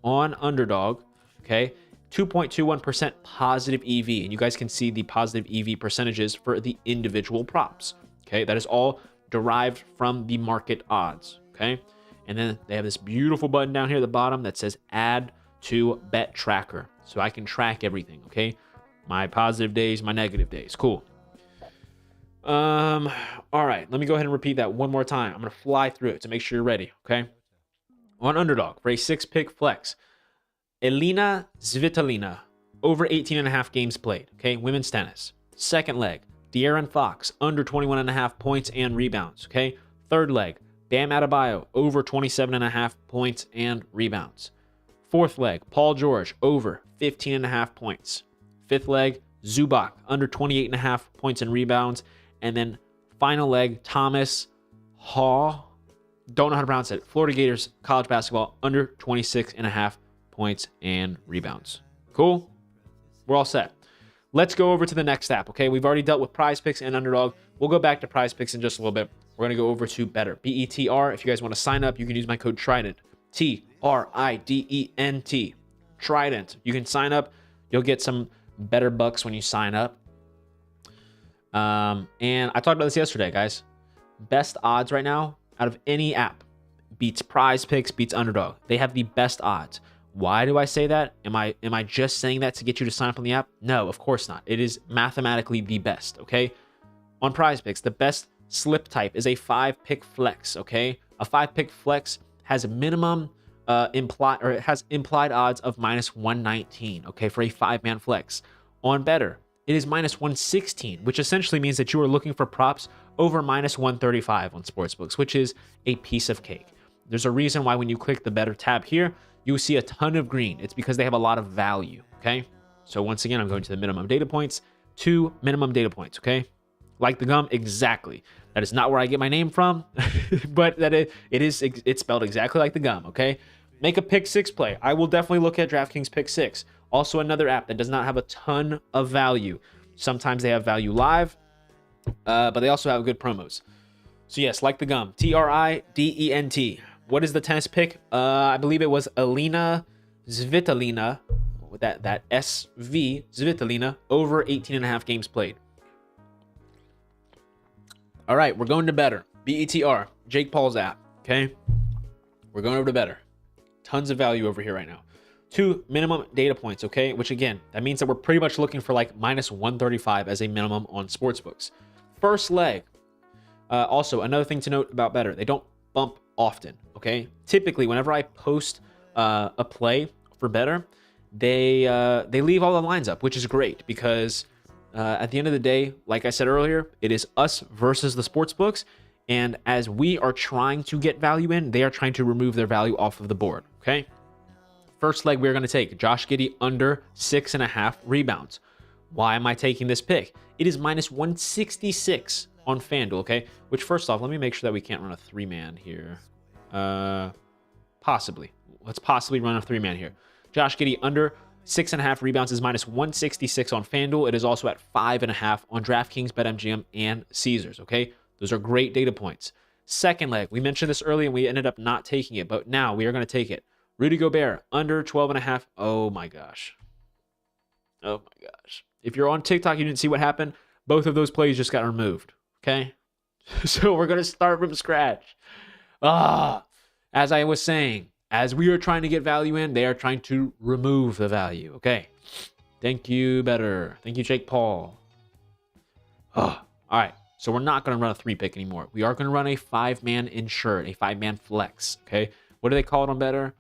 A: on Underdog, okay? 2.21% positive EV, and you guys can see the positive EV percentages for the individual props, okay? That is all derived from the market odds, okay? And then they have this beautiful button down here at the bottom that says add to bet tracker, so I can track everything, okay? My positive days, my negative days. Cool. All right, let me go ahead and repeat that one more time. I'm gonna fly through it to make sure you're ready, okay? On Underdog for a 6-pick flex, Elina Svitolina over 18.5 games played, okay? Women's tennis. Second leg, De'Aaron Fox under 21.5 points and rebounds, okay? Third leg, Bam Adebayo over 27.5 points and rebounds. Fourth leg, Paul George over 15.5 points. Fifth leg, Zubac under 28.5 points and rebounds. And then final leg, Thomas Haw, don't know how to pronounce it, Florida Gators college basketball under 26.5 points and rebounds. Cool? We're all set. Let's go over to the next app, okay? We've already dealt with Prize Picks and Underdog. We'll go back to Prize Picks in just a little bit. We're going to go over to Better, BETR. If you guys want to sign up, you can use my code TRIDENT, TRIDENT, Trident. You can sign up. You'll get some better bucks when you sign up. And I talked about this yesterday, guys. Best odds right now out of any app beats Prize Picks, beats Underdog. They have the best odds. Why do I say that? Am I just saying that to get you to sign up on the app? No, of course not. It is mathematically the best, okay? On Prize Picks, the best slip type is a 5-pick flex, okay? A 5-pick flex has a minimum implied odds of -119, okay, for a 5-man flex. On Better, it is -116, which essentially means that you are looking for props over -135 on sportsbooks, which is a piece of cake. There's a reason why when you click the Better tab here, you see a ton of green. It's because they have a lot of value, okay? So once again, I'm going to the minimum data points, 2 minimum data points, okay? Like the gum, exactly. That is not where I get my name from, but it's spelled exactly like the gum, okay? Make a pick 6 play. I will definitely look at DraftKings Pick 6. Also another app that does not have a ton of value. Sometimes they have value live, but they also have good promos. So yes, like the gum, TRIDENT. What is the tennis pick? I believe it was Elina Svitolina, with that SV, Svitolina, over 18.5 games played. All right, we're going to Better. BETR, Jake Paul's app, okay? We're going over to Better. Tons of value over here right now. 2 minimum data points, okay? Which again, that means that we're pretty much looking for like -135 as a minimum on sportsbooks. First leg. Also, another thing to note about Better, they don't bump often, okay? Typically, whenever I post a play for Better, they leave all the lines up, which is great because at the end of the day, like I said earlier, it is us versus the sports books. And as we are trying to get value in, they are trying to remove their value off of the board, okay? First leg we're going to take, Josh Giddey under 6.5 rebounds. Why am I taking this pick? It is -166 on FanDuel, okay? Which first off, let me make sure that we can't run a 3-man here. Possibly. Let's possibly run a 3-man here. Josh Giddey under 6.5 rebounds is -166 on FanDuel. It is also at 5.5 on DraftKings, BetMGM, and Caesars, okay? Those are great data points. Second leg, we mentioned this early and we ended up not taking it, but now we are going to take it. Rudy Gobert, under 12.5. Oh my gosh. Oh my gosh. If you're on TikTok, you didn't see what happened. Both of those plays just got removed, okay? So we're going to start from scratch. As I was saying, as we are trying to get value in, they are trying to remove the value, okay? Thank you, Better. Thank you, Jake Paul. All right. So we're not going to run a 3-pick anymore. We are going to run a 5-man insured, a 5-man flex, okay? What do they call it on Better?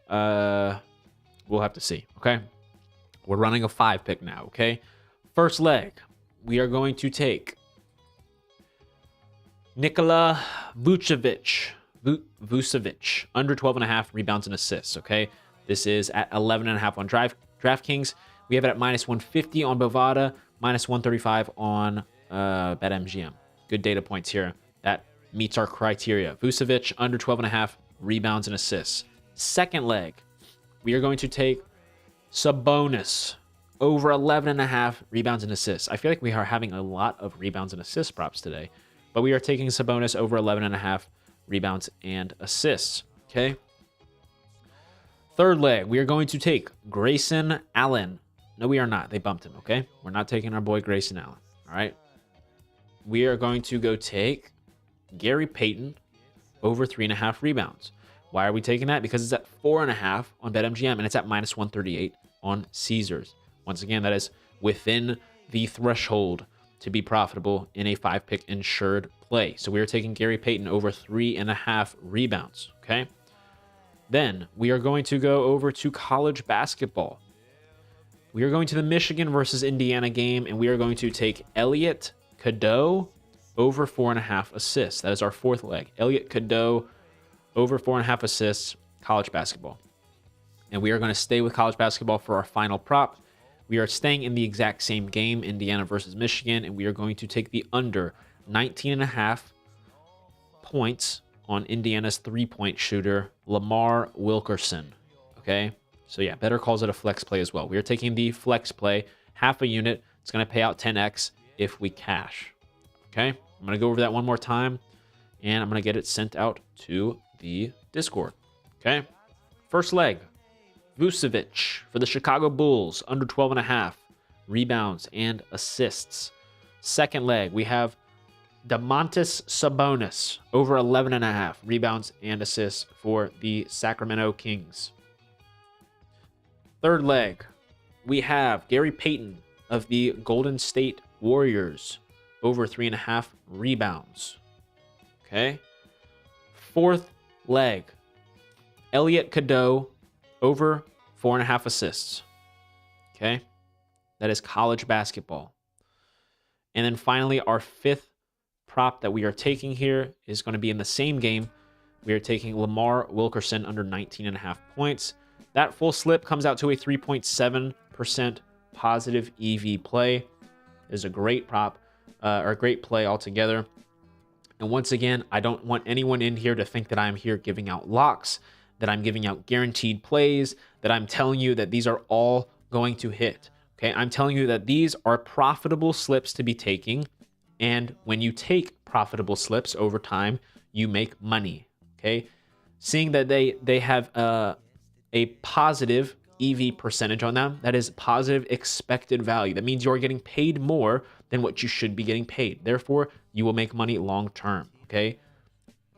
A: We'll have to see, okay? We're running a 5-pick now, okay? First leg, we are going to take Nikola Vucevic, under 12.5 rebounds and assists, okay? This is at 11.5 on DraftKings. We have it at minus 150 on Bovada, minus 135 on BetMGM. Good data points here. That meets our criteria. Vucevic, under 12.5 rebounds and assists. Second leg, we are going to take Sabonis, over 11.5 rebounds and assists. I feel like we are having a lot of rebounds and assist props today, but we are taking Sabonis over 11.5 rebounds and assists, okay? Third leg, we are going to take Grayson Allen. No, we are not. They bumped him, okay? We're not taking our boy Grayson Allen, all right? We are going to go take Gary Payton over 3.5 rebounds. Why are we taking that? Because it's at 4.5 on BetMGM, and it's at minus 138 on Caesars. Once again, that is within the threshold to be profitable in a 5-pick insured play. So we are taking Gary Payton over 3.5 rebounds, okay? Then we are going to go over to college basketball. We are going to the Michigan versus Indiana game, and we are going to take Elliot Cadeau over 4.5 assists. That is our fourth leg. Elliot Cadeau over 4.5 assists, college basketball. And we are going to stay with college basketball for our final prop. We are staying in the exact same game, Indiana versus Michigan, and we are going to take the under 19.5 points on Indiana's three-point shooter, Lamar Wilkerson. Okay? So yeah, better calls it a flex play as well. We are taking the flex play, half a unit. It's going to pay out 10x if we cash. Okay? I'm going to go over that one more time, and I'm going to get it sent out to the Discord. Okay? First leg, Vucevic for the Chicago Bulls, under 12.5 rebounds and assists. Second leg, we have Domantas Sabonis, over 11.5 rebounds and assists for the Sacramento Kings. Third leg, we have Gary Payton of the Golden State Warriors, over 3.5 rebounds. Okay. Fourth leg, Elliot Cadeau, over 4.5 assists. Okay. That is college basketball. And then finally, our fifth prop that we are taking here is going to be in the same game. We are taking Lamar Wilkerson under 19.5 points. That full slip comes out to a 3.7% positive EV play. It is a great prop, or a great play altogether. And once again, I don't want anyone in here to think that I'm here giving out locks, that I'm giving out guaranteed plays, that I'm telling you that these are all going to hit. Okay, I'm telling you that these are profitable slips to be taking. And when you take profitable slips over time, you make money. Okay, seeing that they have a positive EV percentage on them, that is positive expected value. That means you're getting paid more than what you should be getting paid. Therefore, you will make money long term. Okay,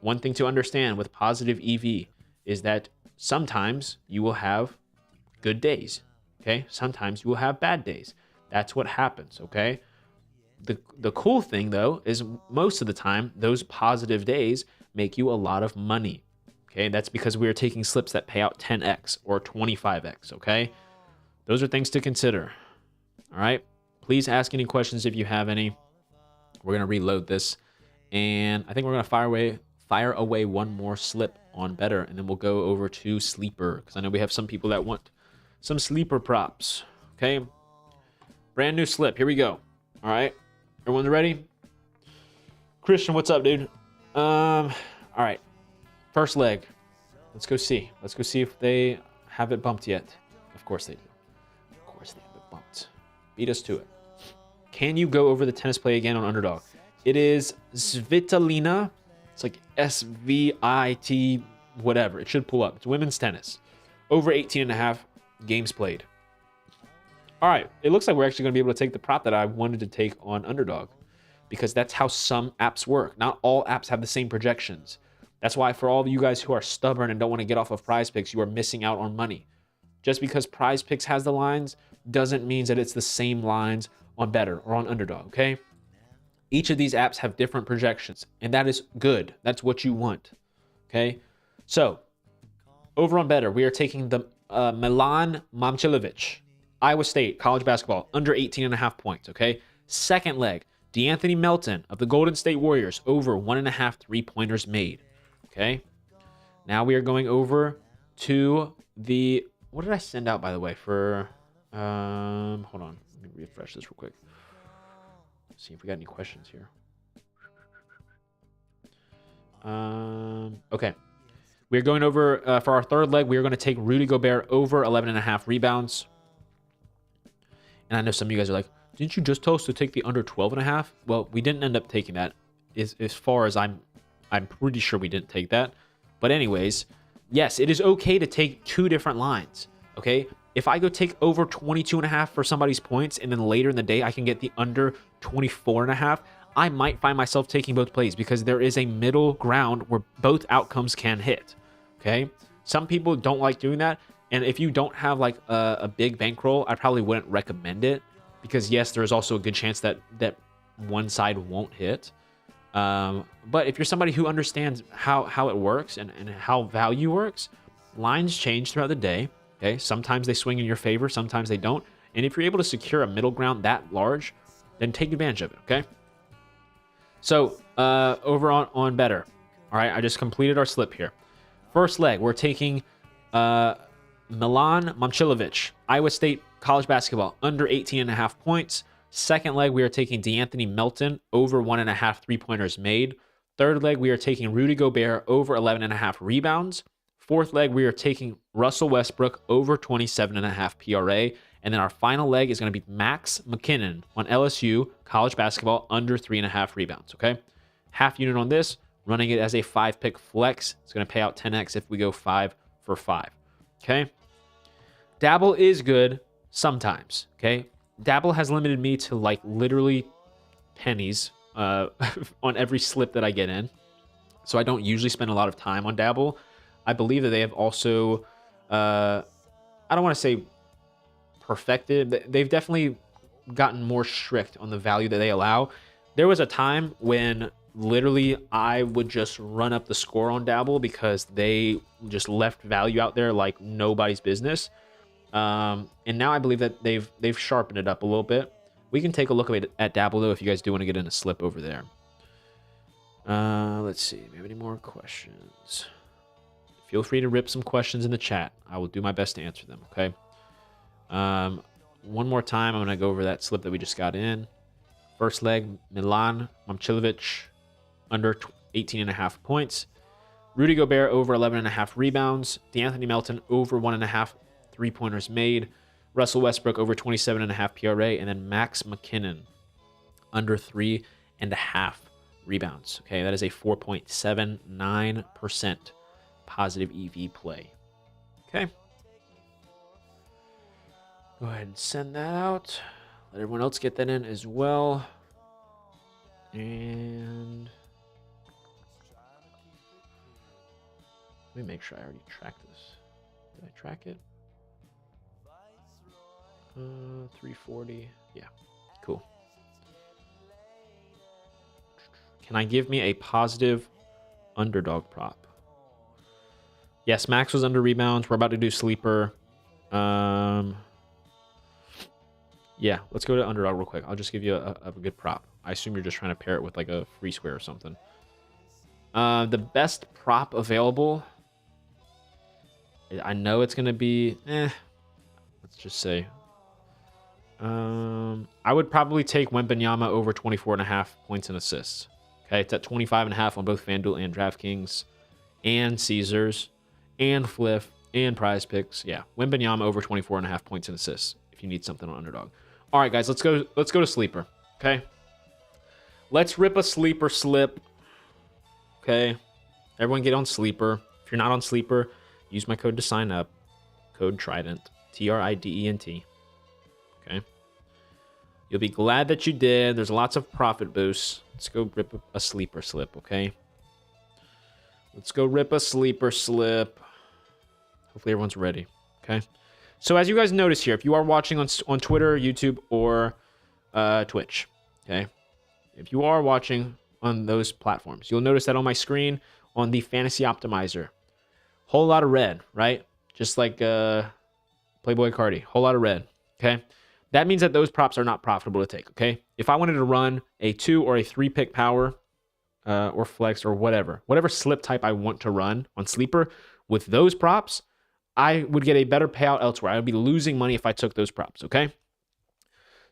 A: one thing to understand with positive EV is that sometimes you will have good days. Okay, sometimes you will have bad days. That's what happens. Okay. The cool thing, though, is most of the time, those positive days make you a lot of money. Okay, that's because we are taking slips that pay out 10x or 25x. Okay, those are things to consider. All right, please ask any questions if you have any. We're gonna reload this, and I think we're gonna fire away one more slip on Better, and then we'll go over to Sleeper, because I know we have some people that want some Sleeper props. Okay, brand new slip. Here we go. All right. Everyone's ready? Christian, what's up, dude? All right. First leg. Let's go see. Let's go see if they have it bumped yet. Of course they do. Of course they have it bumped. Beat us to it. Can you go over the tennis play again on Underdog? It is Svitolina. It's like SVIT whatever. It should pull up. It's women's tennis. Over 18.5 games played. All right, it looks like we're actually going to be able to take the prop that I wanted to take on Underdog, because that's how some apps work. Not all apps have the same projections. That's why for all of you guys who are stubborn and don't want to get off of Prize Picks, you are missing out on money. Just because Prize Picks has the lines doesn't mean that it's the same lines on Better or on Underdog, okay? Each of these apps have different projections, and that is good. That's what you want, okay? So, over on Better, we are taking the Milan Momcilovic Iowa State, college basketball, under 18.5 points, okay? Second leg, DeAnthony Melton of the Golden State Warriors, over 1.5 3-pointers made, okay? Now we are going over to the... What did I send out, by the way, for... hold on. Let me refresh this real quick. See if we got any questions here. Okay. We're going over, for our third leg, we are going to take Rudy Gobert over 11.5 rebounds. And I know some of you guys are like, didn't you just tell us to take the under 12.5? Well, we didn't end up taking that. As far as I'm pretty sure we didn't take that. But anyways, yes, it is okay to take two different lines, okay? If I go take over 22.5 for somebody's points, and then later in the day I can get the under 24.5, I might find myself taking both plays because there is a middle ground where both outcomes can hit, okay? Some people don't like doing that, and if you don't have like a big bankroll, I probably wouldn't recommend it because yes, there is also a good chance that one side won't hit. But if you're somebody who understands how it works and how value works, lines change throughout the day. Okay, sometimes they swing in your favor, sometimes they don't. And if you're able to secure a middle ground that large, then take advantage of it. Okay. So over on better. All right, I just completed our slip here. First leg, we're taking Milan Momcilovic, Iowa State college basketball, under 18.5 points. Second leg, we are taking DeAnthony Melton, over 1.5 3-pointers made. Third leg, we are taking Rudy Gobert, over 11.5 rebounds. Fourth leg, we are taking Russell Westbrook, over 27.5 PRA. And then our final leg is going to be Max McKinnon on LSU, college basketball, under 3.5 rebounds, okay? Half unit on this, running it as a 5-pick flex. It's going to pay out 10x if we go 5 for 5, okay? Dabble is good sometimes, okay? Dabble has limited me to like literally pennies on every slip that I get in. So I don't usually spend a lot of time on Dabble. I believe that they have also, I don't want to say perfected. They've definitely gotten more strict on the value that they allow. There was a time when literally I would just run up the score on Dabble because they just left value out there like nobody's business. And now I believe that they've sharpened it up a little bit. We can take a look at Dabble though if you guys do want to get in a slip over there. Let's see. Maybe any more questions? Feel free to rip some questions in the chat. I will do my best to answer them. Okay. One more time, I'm gonna go over that slip that we just got in. First leg, Milan Momcilovic, under 18.5 points. Rudy Gobert, over 11.5 rebounds. DeAnthony Melton, over 1.5 3-pointers made. Russell Westbrook, over 27.5 PRA. And then Max McKinnon, under 3.5 rebounds. Okay, that is a 4.79% positive EV play. Okay. Go ahead and send that out. Let everyone else get that in as well. And let me make sure I already tracked this. Did I track it? 340. Yeah, cool. Can I give me a positive underdog prop? Yes, Max was under rebounds. We're about to do sleeper. Yeah, let's go to underdog real quick. I'll just give you a good prop. I assume you're just trying to pair it with like a free square or something. The best prop available, I know it's going to be, let's just say. I would probably take Wembanyama over 24.5 points and assists. Okay, it's at 25.5 on both FanDuel and DraftKings and Caesars and Fliff and Prize Picks. Yeah, Wembanyama over 24.5 points and assists if you need something on underdog. All right, guys, let's go to sleeper. Okay, let's rip a sleeper slip. Okay, everyone get on sleeper. If you're not on sleeper, use my code to sign up. Code Trident, TRIDENT. Okay, you'll be glad that you did. There's lots of profit boosts. Let's go rip a sleeper slip. Okay, let's go rip a sleeper slip. Hopefully everyone's ready. Okay. So as you guys notice here, if you are watching on Twitter, YouTube, or Twitch, okay, if you are watching on those platforms, you'll notice that on my screen on the Fantasy Optimizer, whole lot of red, right? Just like Playboy Cardi, whole lot of red. Okay. That means that those props are not profitable to take. Okay. If I wanted to run a 2 or a 3 pick power or flex or whatever slip type I want to run on Sleeper with those props, I would get a better payout elsewhere. I would be losing money if I took those props. Okay.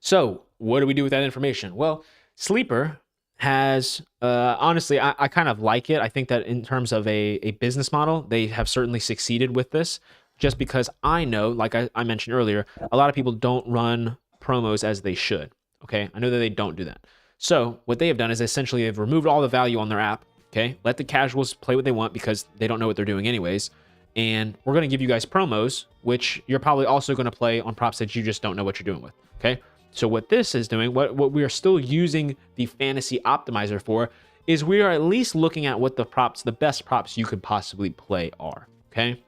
A: So what do we do with that information? Well, Sleeper has, honestly, I kind of like it. I think that in terms of a business model, they have certainly succeeded with this, just because I know, like I mentioned earlier, a lot of people don't run promos as they should. Okay. I know that they don't do that. So what they have done is essentially they've removed all the value on their app. Okay. Let the casuals play what they want because they don't know what they're doing anyways. And we're going to give you guys promos, which you're probably also going to play on props that you just don't know what you're doing with. Okay. So what this is doing, what we are still using the fantasy optimizer for, is we are at least looking at what the best props you could possibly play are. Okay.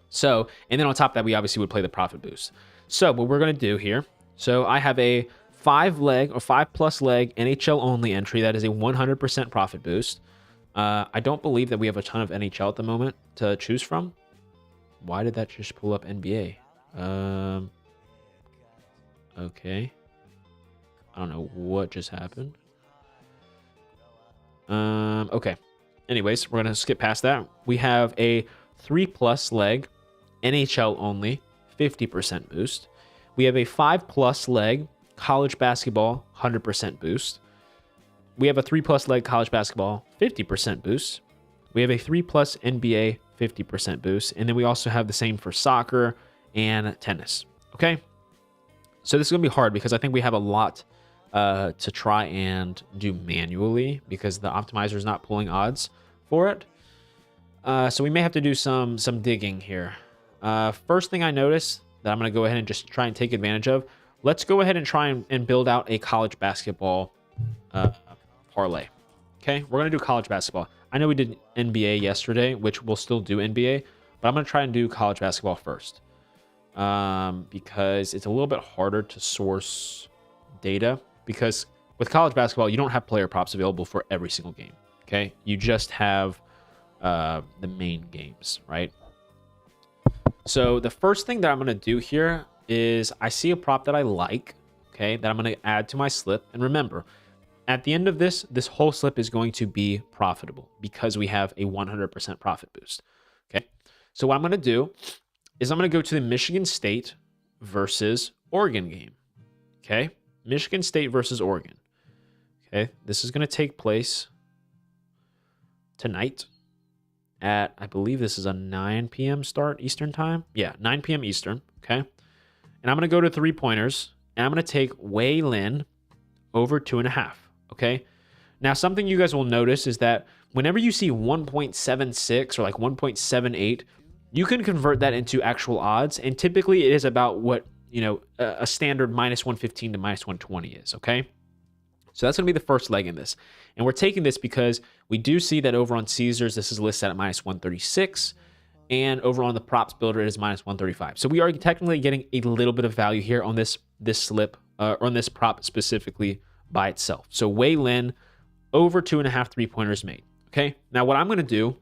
A: So, and then on top of that, we obviously would play the profit boost. So what we're going to do here. So I have a 5-leg or 5+ leg NHL only entry. That is a 100% profit boost. I don't believe that we have a ton of NHL at the moment to choose from. Why did that just pull up NBA? Okay. I don't know what just happened. Okay. Anyways, we're going to skip past that. We have a 3+ leg NHL only 50% boost. We have a 5+ leg college basketball 100% boost. We have a 3+ leg college basketball 50% boost. We have a 3+ NBA 50% boost. And then we also have the same for soccer and tennis. Okay. So this is going to be hard because I think we have a lot to try and do manually because the optimizer is not pulling odds for it. So we may have to do some digging here. First thing I notice that I'm going to go ahead and just try and take advantage of. Let's go ahead and try and build out a college basketball parlay. Okay, we're going to do college basketball. I know we did NBA yesterday, which we'll still do NBA, but I'm going to try and do college basketball first because it's a little bit harder to source data because with college basketball, you don't have player props available for every single game. Okay, you just have the main games, right? So the first thing that I'm going to do here is I see a prop that I like, okay, that I'm going to add to my slip. And remember, at the end of this whole slip is going to be profitable because we have a 100% profit boost. Okay. So what I'm going to do is I'm going to go to the Michigan State versus Oregon game. Okay. Michigan State versus Oregon. Okay. This is going to take place tonight at, I believe this is a 9 p.m. start Eastern time. Yeah. 9 p.m. Eastern. Okay. And I'm going to go to 3-pointers and I'm going to take Wei Lin over 2.5. Okay. Now, something you guys will notice is that whenever you see 1.76 or like 1.78, you can convert that into actual odds. And typically it is about what, a standard -115 to -120 is. Okay. So that's going to be the first leg in this. And we're taking this because we do see that over on Caesars, this is listed at -136. And over on the props builder, it is -135. So we are technically getting a little bit of value here on this slip, or on this prop specifically by itself. So Wei Lin over 2.5 3-pointers made. Okay. Now what I'm going to do,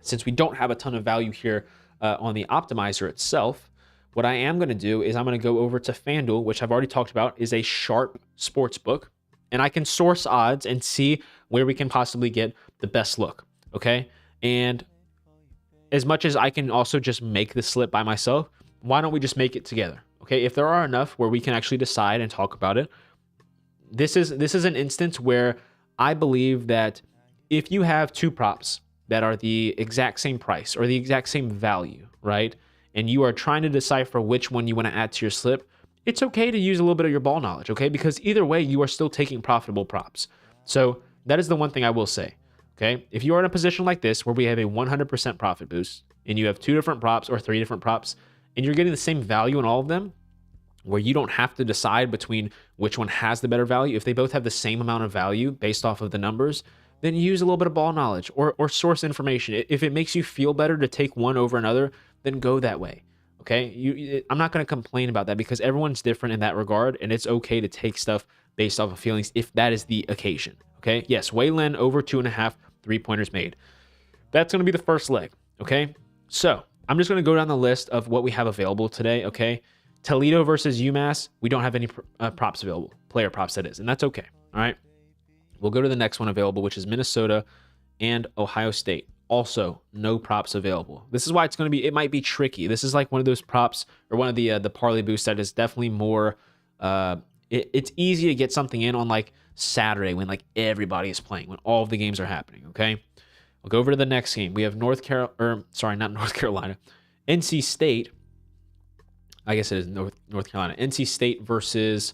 A: since we don't have a ton of value here on the optimizer itself, what I am going to do is I'm going to go over to FanDuel, which I've already talked about is a sharp sports book. And I can source odds and see where we can possibly get the best look. Okay. And as much as I can also just make the slip by myself, why don't we just make it together? Okay. If there are enough where we can actually decide and talk about it, this is an instance where I believe that if you have two props that are the exact same price or the exact same value, right? And you are trying to decipher which one you want to add to your slip, it's okay to use a little bit of your ball knowledge, okay? Because either way, you are still taking profitable props. So that is the one thing I will say, okay? If you are in a position like this where we have a 100% profit boost and you have 2 different props or 3 different props and you're getting the same value in all of them, where you don't have to decide between which one has the better value, if they both have the same amount of value based off of the numbers, then use a little bit of ball knowledge or source information. If it makes you feel better to take one over another, then go that way. Okay, I'm not going to complain about that because everyone's different in that regard, and it's okay to take stuff based off of feelings if that is the occasion. Okay, yes, Wei Lin over 2.5 3-pointers made. That's going to be the first leg. Okay, so I'm just going to go down the list of what we have available today. Okay, Toledo versus UMass, we don't have any props available, player props that is, and that's okay. All right. We'll go to the next one available, which is Minnesota and Ohio State. Also, no props available. This is why it's going to be, it might be tricky. This is like one of those props or one of the parlay boosts that is definitely more, it's easy to get something in on like Saturday when like everybody is playing, when all of the games are happening. Okay. We'll go over to the next game. We have not North Carolina, NC State. I guess it is North Carolina. NC State versus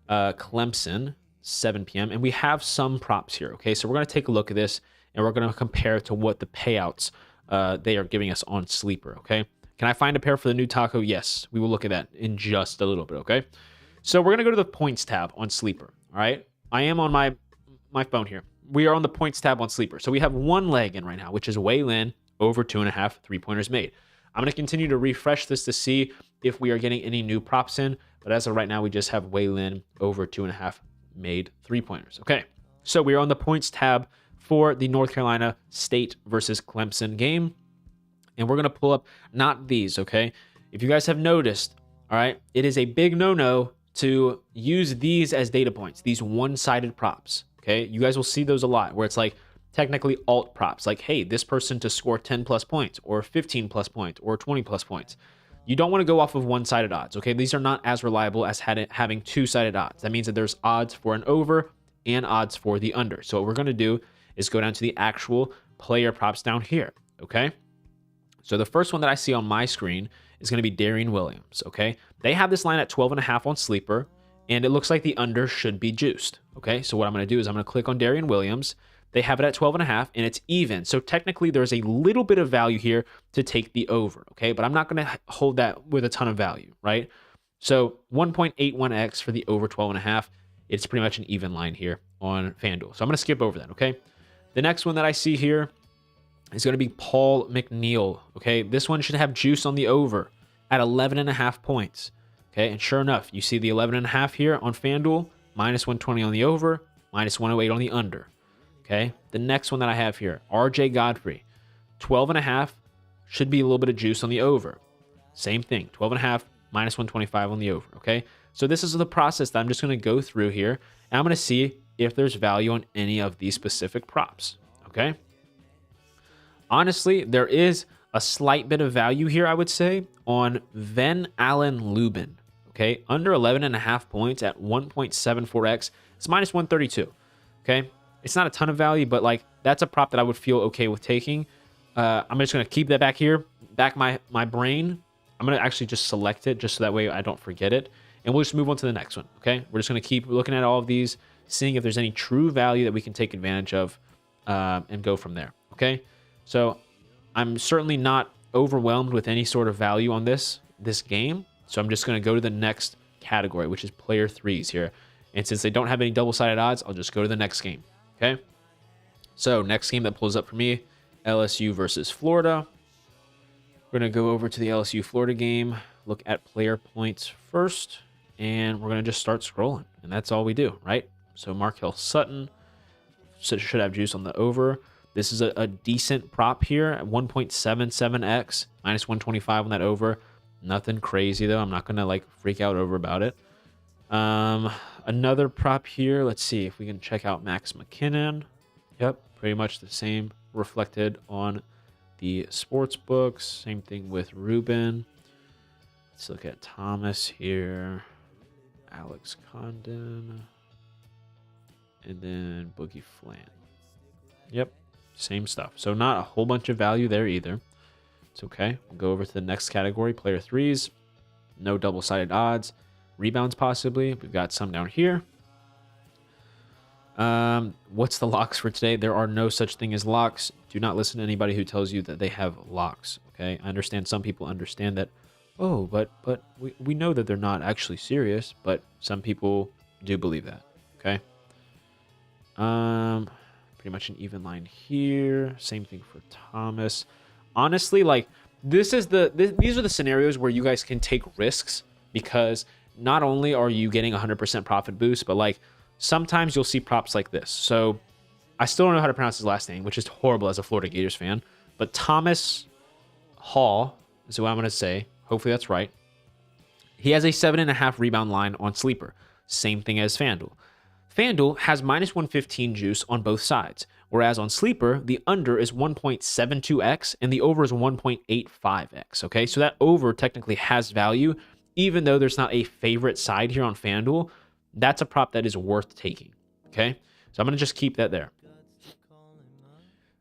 A: Clemson, 7 p.m. And we have some props here. Okay. So we're going to take a look at this and we're going to compare to what the payouts they are giving us on Sleeper. Okay. Can I find a pair for the new taco? Yes. We will look at that in just a little bit. Okay. So we're going to go to the points tab on Sleeper. All right. I am on my phone here. We are on the points tab on Sleeper. So we have one leg in right now, which is Wei Lin over 2.5 3-pointers made. I'm going to continue to refresh this to see if we are getting any new props in. But as of right now, we just have Wei Lin over 2.5 made 3-pointers. Okay. So we are on the points tab for the North Carolina State versus Clemson game. And we're going to pull up not these. Okay. If you guys have noticed, all right, it is a big no-no to use these as data points, these one-sided props. Okay. You guys will see those a lot where it's like technically alt props, like, hey, this person to score 10 plus points or 15 plus points or 20 plus points. You don't want to go off of one-sided odds. Okay. These are not as reliable as having two-sided odds. That means that there's odds for an over and odds for the under. So what we're going to do is go down to the actual player props down here. Okay. So the first one that I see on my screen is going to be Darian Williams. Okay. They have this line at 12.5 on Sleeper, and it looks like the under should be juiced. Okay. So what I'm going to do is I'm going to click on Darian Williams. They have it at 12.5 and it's even. So technically there's a little bit of value here to take the over. Okay. But I'm not going to hold that with a ton of value, right? So 1.81x for the over 12.5. It's pretty much an even line here on FanDuel. So I'm going to skip over that. Okay. The next one that I see here is going to be Paul McNeil. Okay. This one should have juice on the over at 11.5 points. Okay. And sure enough, you see the 11.5 here on FanDuel, minus 120 on the over, minus 108 on the under. Okay. The next one that I have here, RJ Godfrey, 12.5 should be a little bit of juice on the over. Same thing, 12.5, minus 125 on the over. Okay. So this is the process that I'm just going to go through here, and I'm going to see if there's value on any of these specific props. Okay. Honestly, there is a slight bit of value here, I would say, on Ven Allen Lubin. Okay. Under 11.5 points at 1.74x. It's minus 132. Okay. It's not a ton of value, but like that's a prop that I would feel okay with taking. I'm just going to keep that back here, back my brain. I'm going to actually just select it just so that way I don't forget it. And we'll just move on to the next one. Okay. We're just going to keep looking at all of these, seeing if there's any true value that we can take advantage of and go from there. Okay. So I'm certainly not overwhelmed with any sort of value on this game. So I'm just going to go to the next category, which is player threes here. And since they don't have any double-sided odds, I'll just go to the next game. Okay. So next game that pulls up for me, LSU versus Florida. We're going to go over to the LSU Florida game, look at player points first, and we're going to just start scrolling. And that's all we do, right? So Markel Sutton should have juice on the over. This is a decent prop here at 1.77x, minus 125 on that over. Nothing crazy, though. I'm not going to like freak out over about it. Another prop here. Let's see if we can check out Max McKinnon. Yep, pretty much the same reflected on the sports books. Same thing with Ruben. Let's look at Thomas here. Alex Condon. And then Boogie Flan. Yep, same stuff. So not a whole bunch of value there either. It's okay. We'll go over to the next category, player threes. No double-sided odds. Rebounds possibly. We've got some down here. What's the locks for today? There are no such thing as locks. Do not listen to anybody who tells you that they have locks. Okay, I understand some people understand that. Oh, but we know that they're not actually serious, but some people do believe that. Okay. Pretty much an even line here. Same thing for Thomas. Honestly, like these are the scenarios where you guys can take risks, because not only are you getting 100% profit boost, but like sometimes you'll see props like this. So I still don't know how to pronounce his last name, which is horrible as a Florida Gators fan, but Thomas Hall is what I'm going to say. Hopefully that's right. He has a 7.5 rebound line on Sleeper. Same thing as FanDuel. FanDuel has minus 115 juice on both sides, whereas on Sleeper, the under is 1.72x and the over is 1.85x. Okay, so that over technically has value, even though there's not a favorite side here on FanDuel. That's a prop that is worth taking. Okay, so I'm going to just keep that there.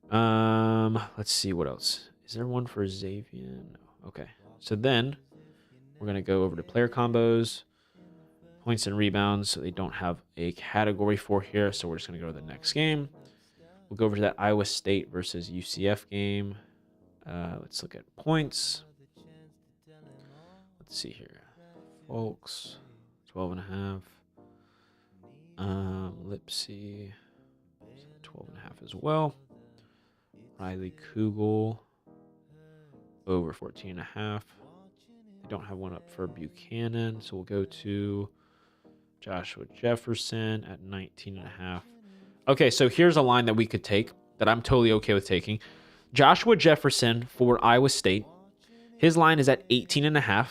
A: Let's see what else. Is there one for Xavier? No. Okay, so then we're going to go over to player combos. Points and rebounds, so they don't have a category for here, so we're just going to go to the next game. We'll go over to that Iowa State versus UCF game. Let's look at points. Let's see here. Folks, 12.5. Lipsy, 12.5 as well. Riley Kugel, over 14.5. They don't have one up for Buchanan, so we'll go to Joshua Jefferson at 19.5. Okay, so here's a line that we could take that I'm totally okay with taking. Joshua Jefferson for Iowa State. His line is at 18.5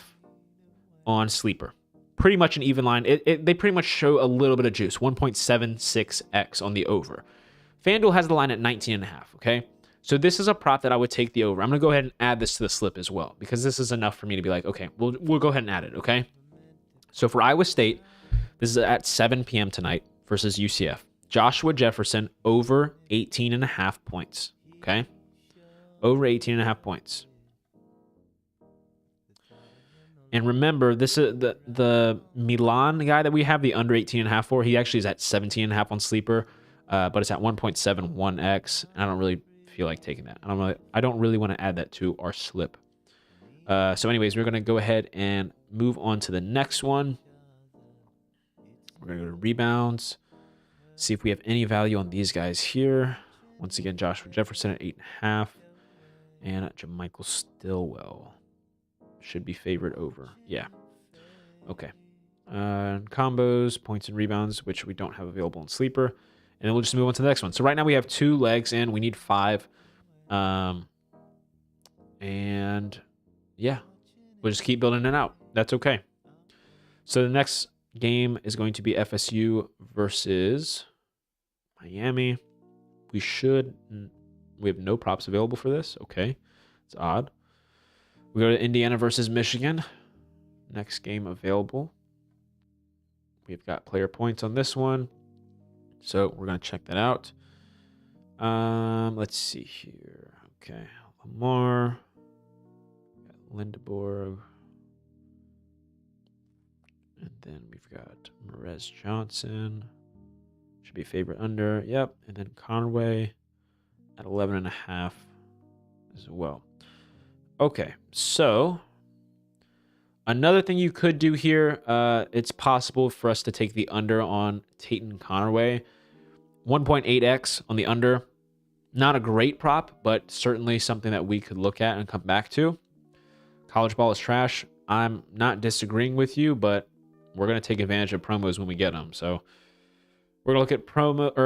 A: on Sleeper. Pretty much an even line. They pretty much show a little bit of juice, 1.76x on the over. FanDuel has the line at 19.5, okay? So this is a prop that I would take the over. I'm going to go ahead and add this to the slip as well, because this is enough for me to be like, okay, we'll go ahead and add it, okay? So for Iowa State, this is at 7 p.m. tonight versus UCF. Joshua Jefferson over 18.5 points. Okay? Over 18.5 points. And remember, this is the Milan guy that we have the under 18.5 for. He actually is at 17.5 on Sleeper, but it's at 1.71x. And I don't really feel like taking that. I don't really want to add that to our slip. So anyways, we're going to go ahead and move on to the next one. We're going to go to rebounds. See if we have any value on these guys here. Once again, Joshua Jefferson at 8.5. And Jermichael Stillwell should be favored over. Yeah. Okay. Combos, points and rebounds, which we don't have available in Sleeper. And then we'll just move on to the next one. So right now we have 2 legs in. We need 5. And yeah, we'll just keep building it out. That's okay. So the next game is going to be FSU versus Miami. We have no props available for this. Okay. It's odd. We go to Indiana versus Michigan. Next game available. We've got player points on this one. So we're going to check that out. Let's see here. Okay. Lamar. Lindeborg. And then we've got Merez Johnson. Should be favorite under. Yep. And then Conway at 11.5 as well. Okay. So another thing you could do here, it's possible for us to take the under on Tatum Conway. 1.8x on the under. Not a great prop, but certainly something that we could look at and come back to. College ball is trash. I'm not disagreeing with you, but we're going to take advantage of promos when we get them. So we're going to look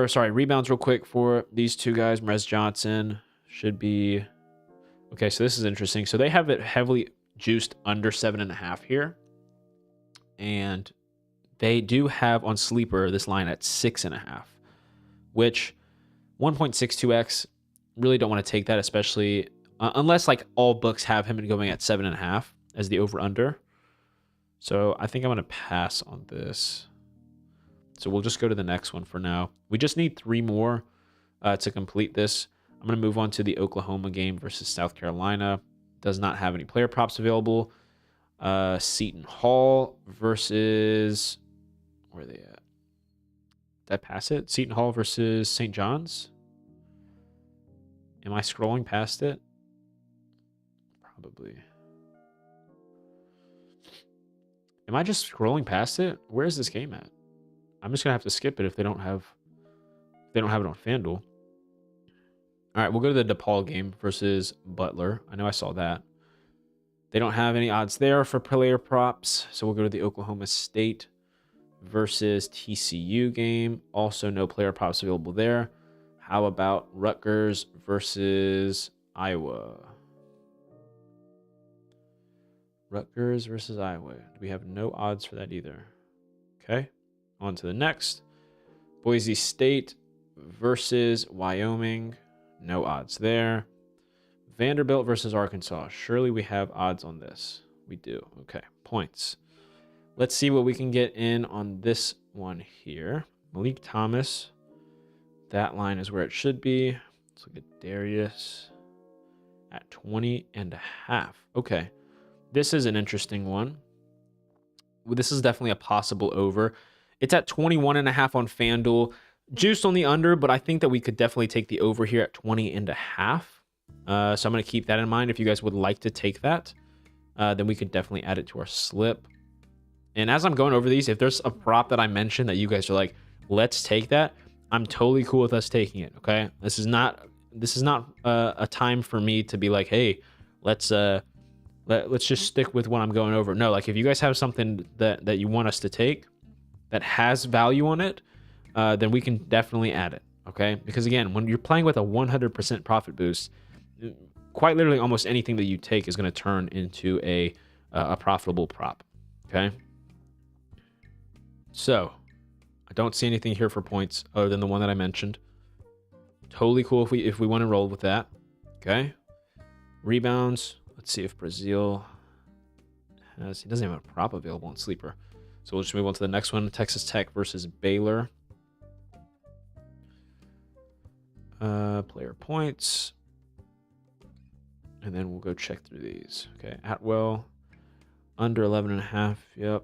A: at rebounds real quick for these two guys. Merez Johnson should be... Okay, so this is interesting. So they have it heavily juiced under 7.5 here. And they do have on Sleeper this line at 6.5, which 1.62x, really don't want to take that, especially unless like all books have him going at 7.5 as the over-under. So I think I'm going to pass on this. So we'll just go to the next one for now. We just need 3 more to complete this. I'm going to move on to the Oklahoma game versus South Carolina. Does not have any player props available. Seton Hall versus... Where are they at? Did I pass it? Seton Hall versus St. John's? Am I scrolling past it? Probably. Am I just scrolling past it? Where is this game at? I'm just gonna have to skip it if they don't have it on FanDuel. All right, we'll go to the DePaul game versus Butler. I know I saw that. They don't have any odds there for player props, so we'll go to the Oklahoma State versus TCU game. Also, no player props available there. How about Rutgers versus Iowa? Rutgers versus Iowa. We have no odds for that either. Okay, on to the next. Boise State versus Wyoming. No odds there. Vanderbilt versus Arkansas. Surely we have odds on this. We do. Okay, points. Let's see what we can get in on this one here. Malik Thomas. That line is where it should be. Let's look at Darius at 20.5. Okay, this is an interesting one. This is definitely a possible over. It's at 21.5 on FanDuel. Juiced on the under, but I think that we could definitely take the over here at 20.5. So I'm going to keep that in mind. If you guys would like to take that, then we could definitely add it to our slip. And as I'm going over these, if there's a prop that I mentioned that you guys are like, let's take that, I'm totally cool with us taking it. Okay, this is not a time for me to be like, hey, let's just stick with what I'm going over. No, like if you guys have something that you want us to take that has value on it, then we can definitely add it. Okay, because again, when you're playing with a 100% profit boost, quite literally almost anything that you take is going to turn into a profitable prop. Okay, so I don't see anything here for points other than the one that I mentioned. Totally cool if we want to roll with that. Okay, rebounds. Let's see if Brazil has. He doesn't have a prop available on Sleeper, so we'll just move on to the next one. Texas Tech versus Baylor. Player points. And then we'll go check through these. Okay, Atwell, under 11.5. Yep.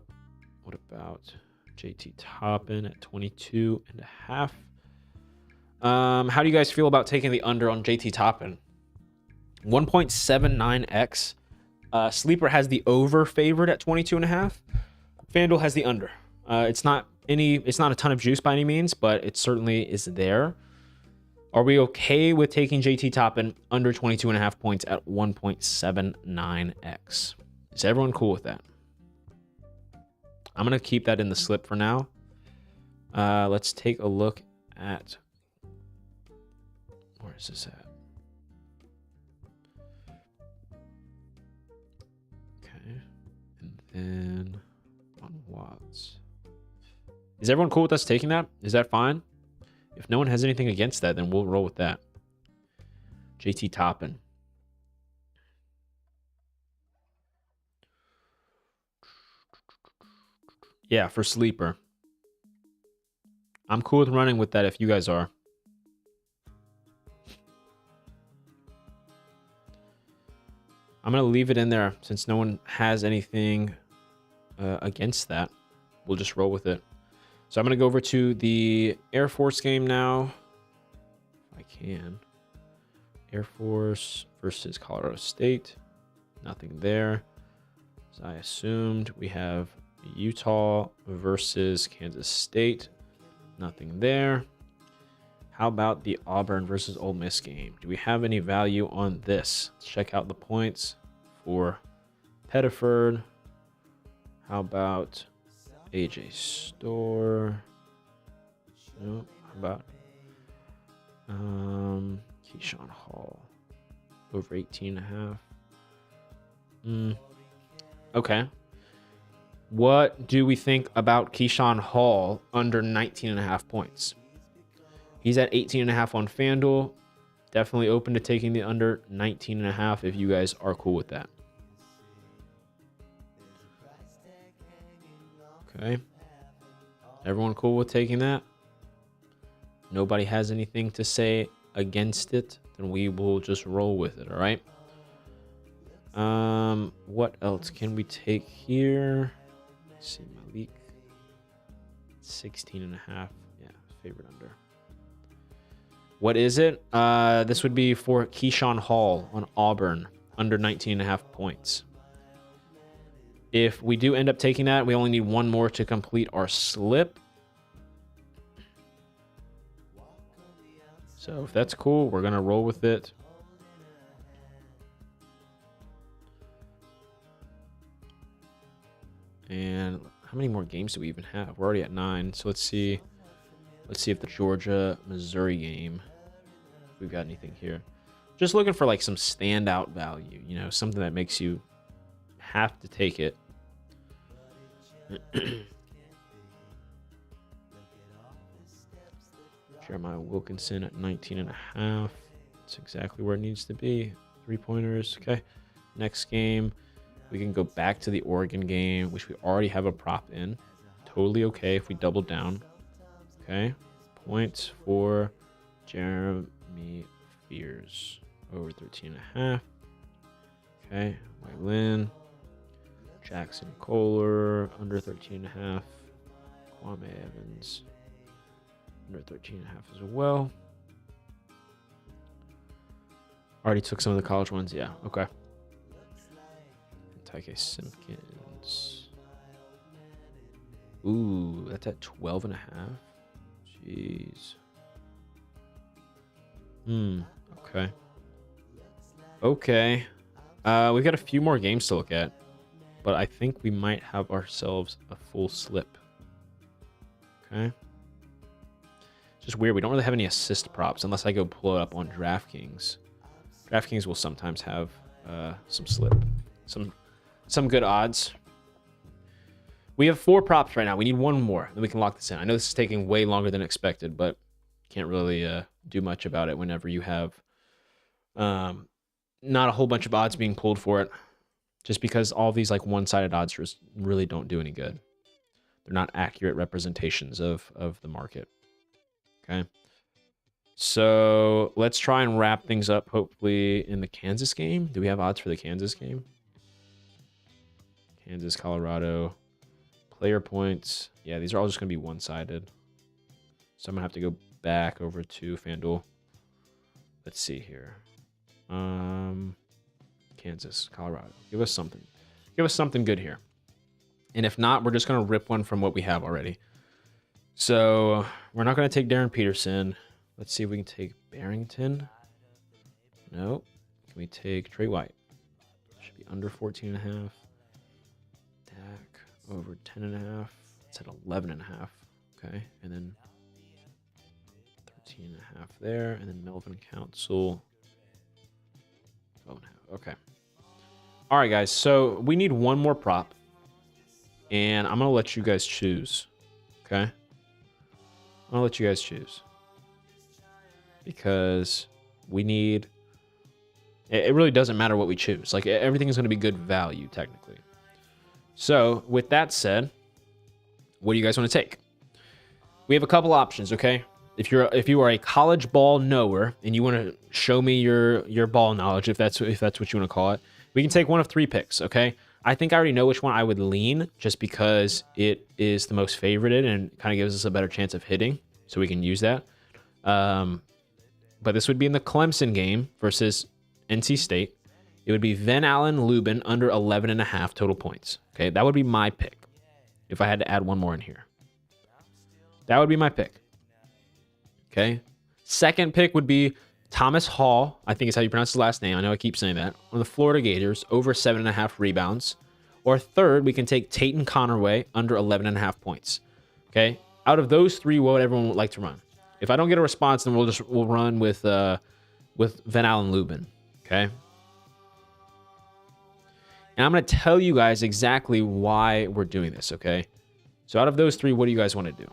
A: What about JT Toppin at 22.5? How do you guys feel about taking the under on JT Toppin? 1.79x. Sleeper has the over favored at 22.5. FanDuel has the under. It's not a ton of juice by any means, but it certainly is there. Are we okay with taking JT Toppin under 22.5 points at 1.79x? Is everyone cool with that? I'm going to keep that in the slip for now. Let's take a look at... Where is this at? Okay. And then on Watts. Is everyone cool with us taking that? Is that fine? If no one has anything against that, then we'll roll with that. JT Toppin. Yeah, for Sleeper. I'm cool with running with that if you guys are. I'm going to leave it in there since no one has anything against that. We'll just roll with it. So I'm going to go over to the Air Force game now. If I can. Air Force versus Colorado State. Nothing there. As I assumed, we have Utah versus Kansas State. Nothing there. How about the Auburn versus Ole Miss game? Do we have any value on this? Let's check out the points for Pettiford. How about AJ Store? No. How about Keyshawn Hall? Over 18.5. Okay. What do we think about Keyshawn Hall under 19.5 points? He's at 18.5 on FanDuel. Definitely open to taking the under 19.5 if you guys are cool with that. Okay. Everyone cool with taking that? Nobody has anything to say against it, then we will just roll with it, all right? What else can we take here? Let's see, Malik. 16.5. Yeah, favorite under. What is it? This would be for Keyshawn Hall on Auburn, under 19.5 points. If we do end up taking that, we only need one more to complete our slip. So if that's cool, we're going to roll with it. And how many more games do we even have? We're already at 9. So let's see. Let's see if the Georgia-Missouri game, if we've got anything here. Just looking for like some standout value, you know, something that makes you have to take it. Jeremiah Wilkinson at 19.5. That's exactly where it needs to be. 3-pointers. Okay. Next game, we can go back to the Oregon game, which we already have a prop in. Totally okay if we double down. Okay. Points for Jeremy Fears. Over 13.5. Okay. Waylon. Jackson Kohler. Under 13.5. Kwame Evans. Under 13.5 as well. Already took some of the college ones. Yeah. Okay. Tyke Simpkins. Ooh, that's at 12.5. Jeez. Okay. Okay. We've got a few more games to look at, but I think we might have ourselves a full slip. Okay. It's just weird. We don't really have any assist props unless I go pull it up on DraftKings. DraftKings will sometimes have some slip. Some good odds. We have 4 props right now. We need one more, then we can lock this in. I know this is taking way longer than expected, but can't really do much about it whenever you have not a whole bunch of odds being pulled for it. Just because all these like one-sided odds just really don't do any good. They're not accurate representations of the market. Okay. So let's try and wrap things up, hopefully, in the Kansas game. Do we have odds for the Kansas game? Kansas, Colorado. Player points. Yeah, these are all just going to be one-sided. So I'm going to have to go back over to FanDuel. Let's see here. Kansas, Colorado. Give us something. Give us something good here. And if not, we're just going to rip one from what we have already. So we're not going to take Darren Peterson. Let's see if we can take Barrington. No. Can we take Trey White? Should be under 14.5. Dak over 10.5. It's at 11.5. Okay. And then 13.5 there. And then Melvin Council. 12.5. Okay. All right, guys. So we need one more prop. And I'm going to let you guys choose. Okay. I'm going to let you guys choose. Because we need... It really doesn't matter what we choose. Like, everything is going to be good value, technically. So, with that said, what do you guys want to take? We have a couple options, okay? If you are a college ball knower and you want to show me your ball knowledge, if that's what you want to call it, we can take one of 3 picks, okay? I think I already know which one I would lean, just because it is the most favorited and kind of gives us a better chance of hitting, so we can use that. But this would be in the Clemson game versus NC State. It would be Van Allen Lubin under 11.5 total points. Okay, that would be my pick if I had to add one more in here. That would be my pick. Okay. Second pick would be Thomas Hall. I think is how you pronounce his last name. I know I keep saying that. On the Florida Gators, over 7.5 rebounds. Or third, we can take Tayton Connerway under 11.5 points. Okay. Out of those 3, what would everyone like to run? If I don't get a response, then we'll run with Van Allen Lubin. Okay. And I'm going to tell you guys exactly why we're doing this, okay? So out of those 3, what do you guys want to do?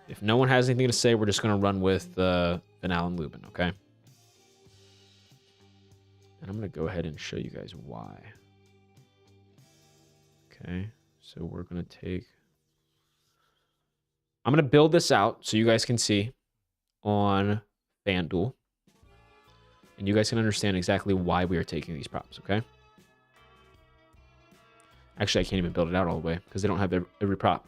A: If no one has anything to say, we're just going to run with Van Allen Lubin, okay? And I'm going to go ahead and show you guys why. Okay, so we're going to take... I'm going to build this out so you guys can see on FanDuel. And you guys can understand exactly why we are taking these props, okay? Actually, I can't even build it out all the way because they don't have every prop.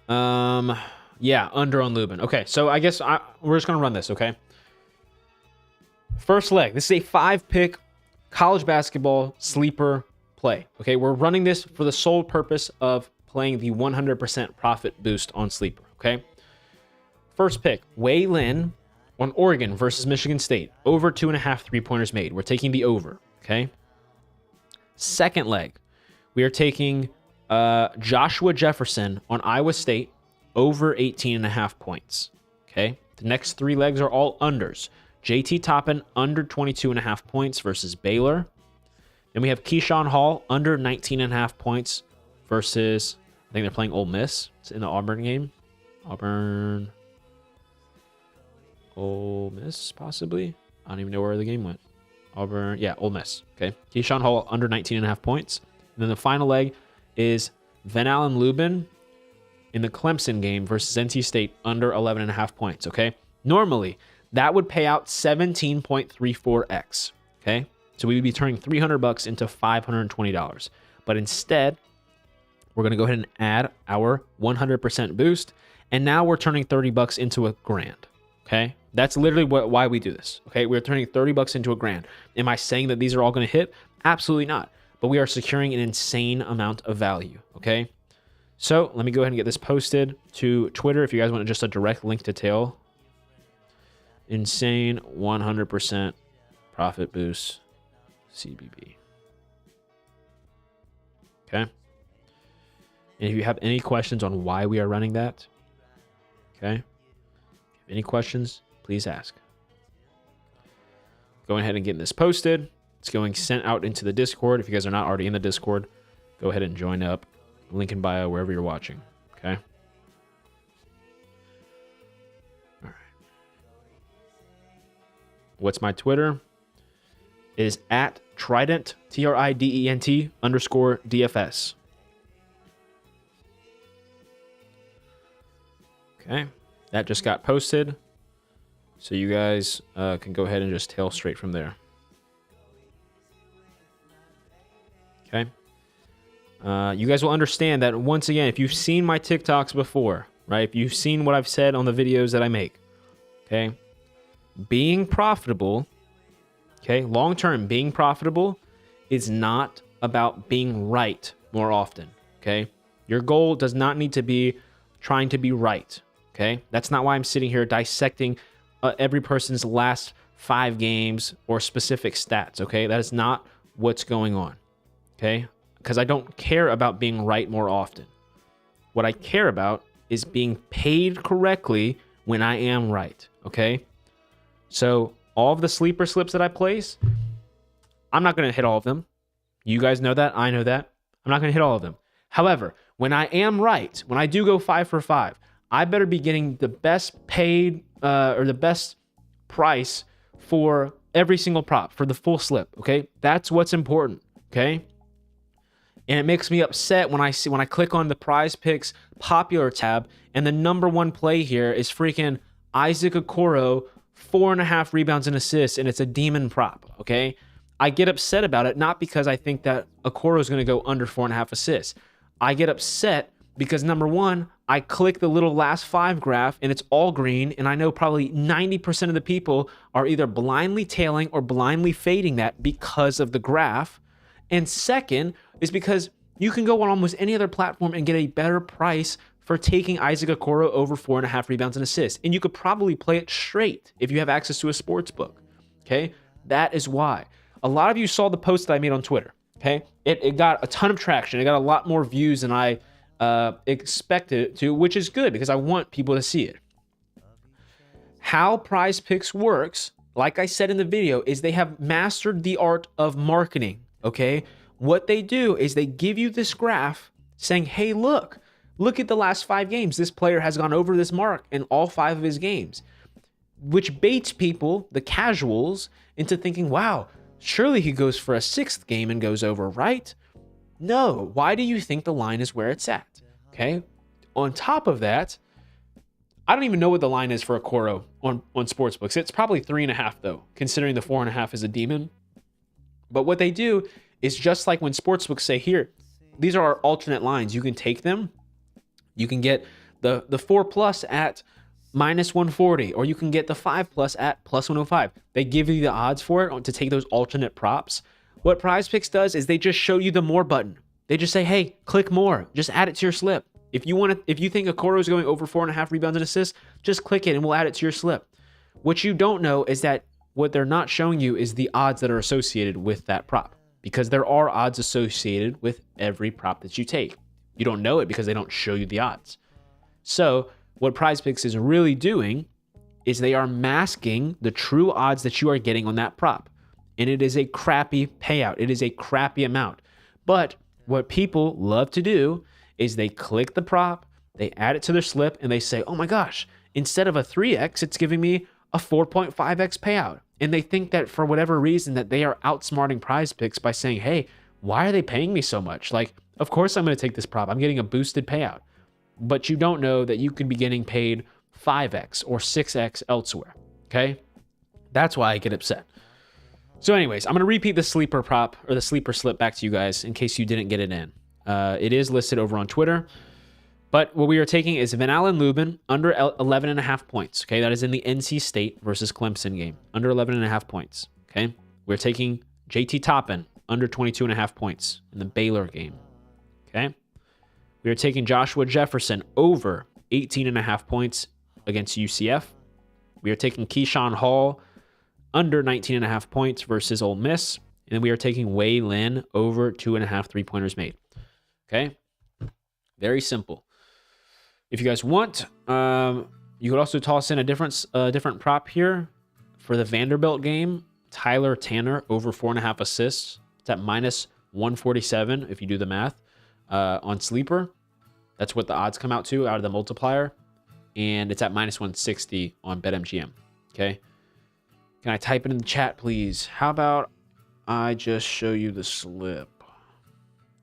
A: Yeah, under on Lubin. Okay, so I guess we're just going to run this, okay? First leg. This is a 5-pick college basketball sleeper play, okay? We're running this for the sole purpose of playing the 100% profit boost on sleeper, okay? First pick, Waylon on Oregon versus Michigan State. Over 2.5 3-pointers made. We're taking the over, okay? Second leg, we are taking Joshua Jefferson on Iowa State. Over 18.5 points, okay? The next 3 legs are all unders. JT Toppin under 22.5 points versus Baylor. Then we have Keyshawn Hall under 19.5 points versus, I think they're playing Ole Miss. It's in the Auburn game. Auburn, Ole Miss, possibly. I don't even know where the game went. Auburn, yeah, Ole Miss. Okay. Keyshawn Hall under 19.5 points. And then the final leg is Van Allen Lubin in the Clemson game versus NC State under 11.5 points. Okay. Normally, that would pay out 17.34x. Okay. So we would be turning $300 into $520. But instead, we're going to go ahead and add our 100% boost. And now we're turning $30 into $1,000. Okay. That's literally why we do this. Okay. We're turning $30 into $1,000. Am I saying that these are all going to hit? Absolutely not. But we are securing an insane amount of value. Okay. So let me go ahead and get this posted to Twitter. If you guys want just a direct link to tail. Insane 100% profit boost CBB. Okay. And if you have any questions on why we are running that, okay, any questions, please ask. Go ahead and get this posted. It's going sent out into the Discord. If you guys are not already in the Discord, go ahead and join up. Link in bio wherever you're watching. Okay. All right. What's my Twitter? It is at Trident, TRIDENT _DFS. Okay. That just got posted. So you guys can go ahead and just tail straight from there. Okay. You guys will understand that once again, if you've seen my TikToks before, right? If you've seen what I've said on the videos that I make, okay? Being profitable, okay? Long-term, being profitable is not about being right more often, okay? Your goal does not need to be trying to be right, okay? That's not why I'm sitting here dissecting every person's last 5 games or specific stats, okay? That is not what's going on, okay? Because I don't care about being right more often. What I care about is being paid correctly when I am right, okay? So all of the sleeper slips that I place, I'm not going to hit all of them. You guys know that. I know that. I'm not going to hit all of them. However, when I am right, when I do go 5 for 5, I better be getting the best paid or the best price for every single prop, for the full slip, okay? That's what's important, okay? And it makes me upset when I click on the Prize Picks popular tab and the number 1 play here is freaking Isaac Okoro, 4.5 rebounds and assists, and it's a demon prop, okay? I get upset about it, not because I think that Okoro is going to go under 4.5 assists. I get upset because number 1, I click the little last 5 graph and it's all green, and I know probably 90% of the people are either blindly tailing or blindly fading that because of the graph. And second is because you can go on almost any other platform and get a better price for taking Isaac Okoro over 4.5 rebounds and assists. And you could probably play it straight if you have access to a sports book. Okay. That is why. A lot of you saw the post that I made on Twitter. Okay. It got a ton of traction. It got a lot more views than I expected it to, which is good because I want people to see it. How Prize Picks works, like I said in the video, is they have mastered the art of marketing. Okay. What they do is they give you this graph saying, hey, look at the last 5 games. This player has gone over this mark in all 5 of his games, which baits people, the casuals, into thinking, wow, surely he goes for a 6th game and goes over, right? No. Why do you think the line is where it's at? Okay. On top of that, I don't even know what the line is for Okoro on sportsbooks. It's probably 3.5 though, considering the 4.5 is a demon. But what they do is just like when sportsbooks say, here, these are our alternate lines. You can take them. You can get the 4+ at -140, or you can get the 5+ at +105. They give you the odds for it to take those alternate props. What Prize Picks does is they just show you the more button. They just say, hey, click more. Just add it to your slip. If you think Okoro is going over 4.5 rebounds and assists, just click it and we'll add it to your slip. What you don't know is that what they're not showing you is the odds that are associated with that prop, because there are odds associated with every prop that you take. You don't know it because they don't show you the odds. So what Prize Picks is really doing is they are masking the true odds that you are getting on that prop. and it is a crappy payout. It is a crappy amount. But what people love to do is they click the prop, they add it to their slip, and they say, oh my gosh, instead of a 3x, it's giving me a 4.5x payout. And they think that for whatever reason that they are outsmarting Prize Picks by saying, hey, why are they paying me so much? Like, of course I'm going to take this prop. I'm getting a boosted payout. But you don't know that you could be getting paid 5x or 6x elsewhere, okay? That's why I get upset. So anyways, I'm going to repeat the sleeper prop or the sleeper slip back to you guys in case you didn't get it in. It is listed over on Twitter. But what we are taking is Van Allen Lubin under 11.5 points. Okay, that is in the NC State versus Clemson game. Under 11.5 points. Okay, we're taking JT Toppin under 22.5 points in the Baylor game. Okay, we are taking Joshua Jefferson over 18.5 points against UCF. We are taking Keyshawn Hall under 19.5 points versus Ole Miss. And then we are taking Wei Lin over 2.5 3-pointers made. Okay, very simple. If you guys want, you could also toss in a different prop here for the Vanderbilt game. Tyler Tanner over 4.5 assists. It's at minus 147 if you do the math on Sleeper. That's what the odds come out to out of the multiplier. And it's at minus 160 on BetMGM. Okay. Can I type it in the chat, please? How about I just show you the slip?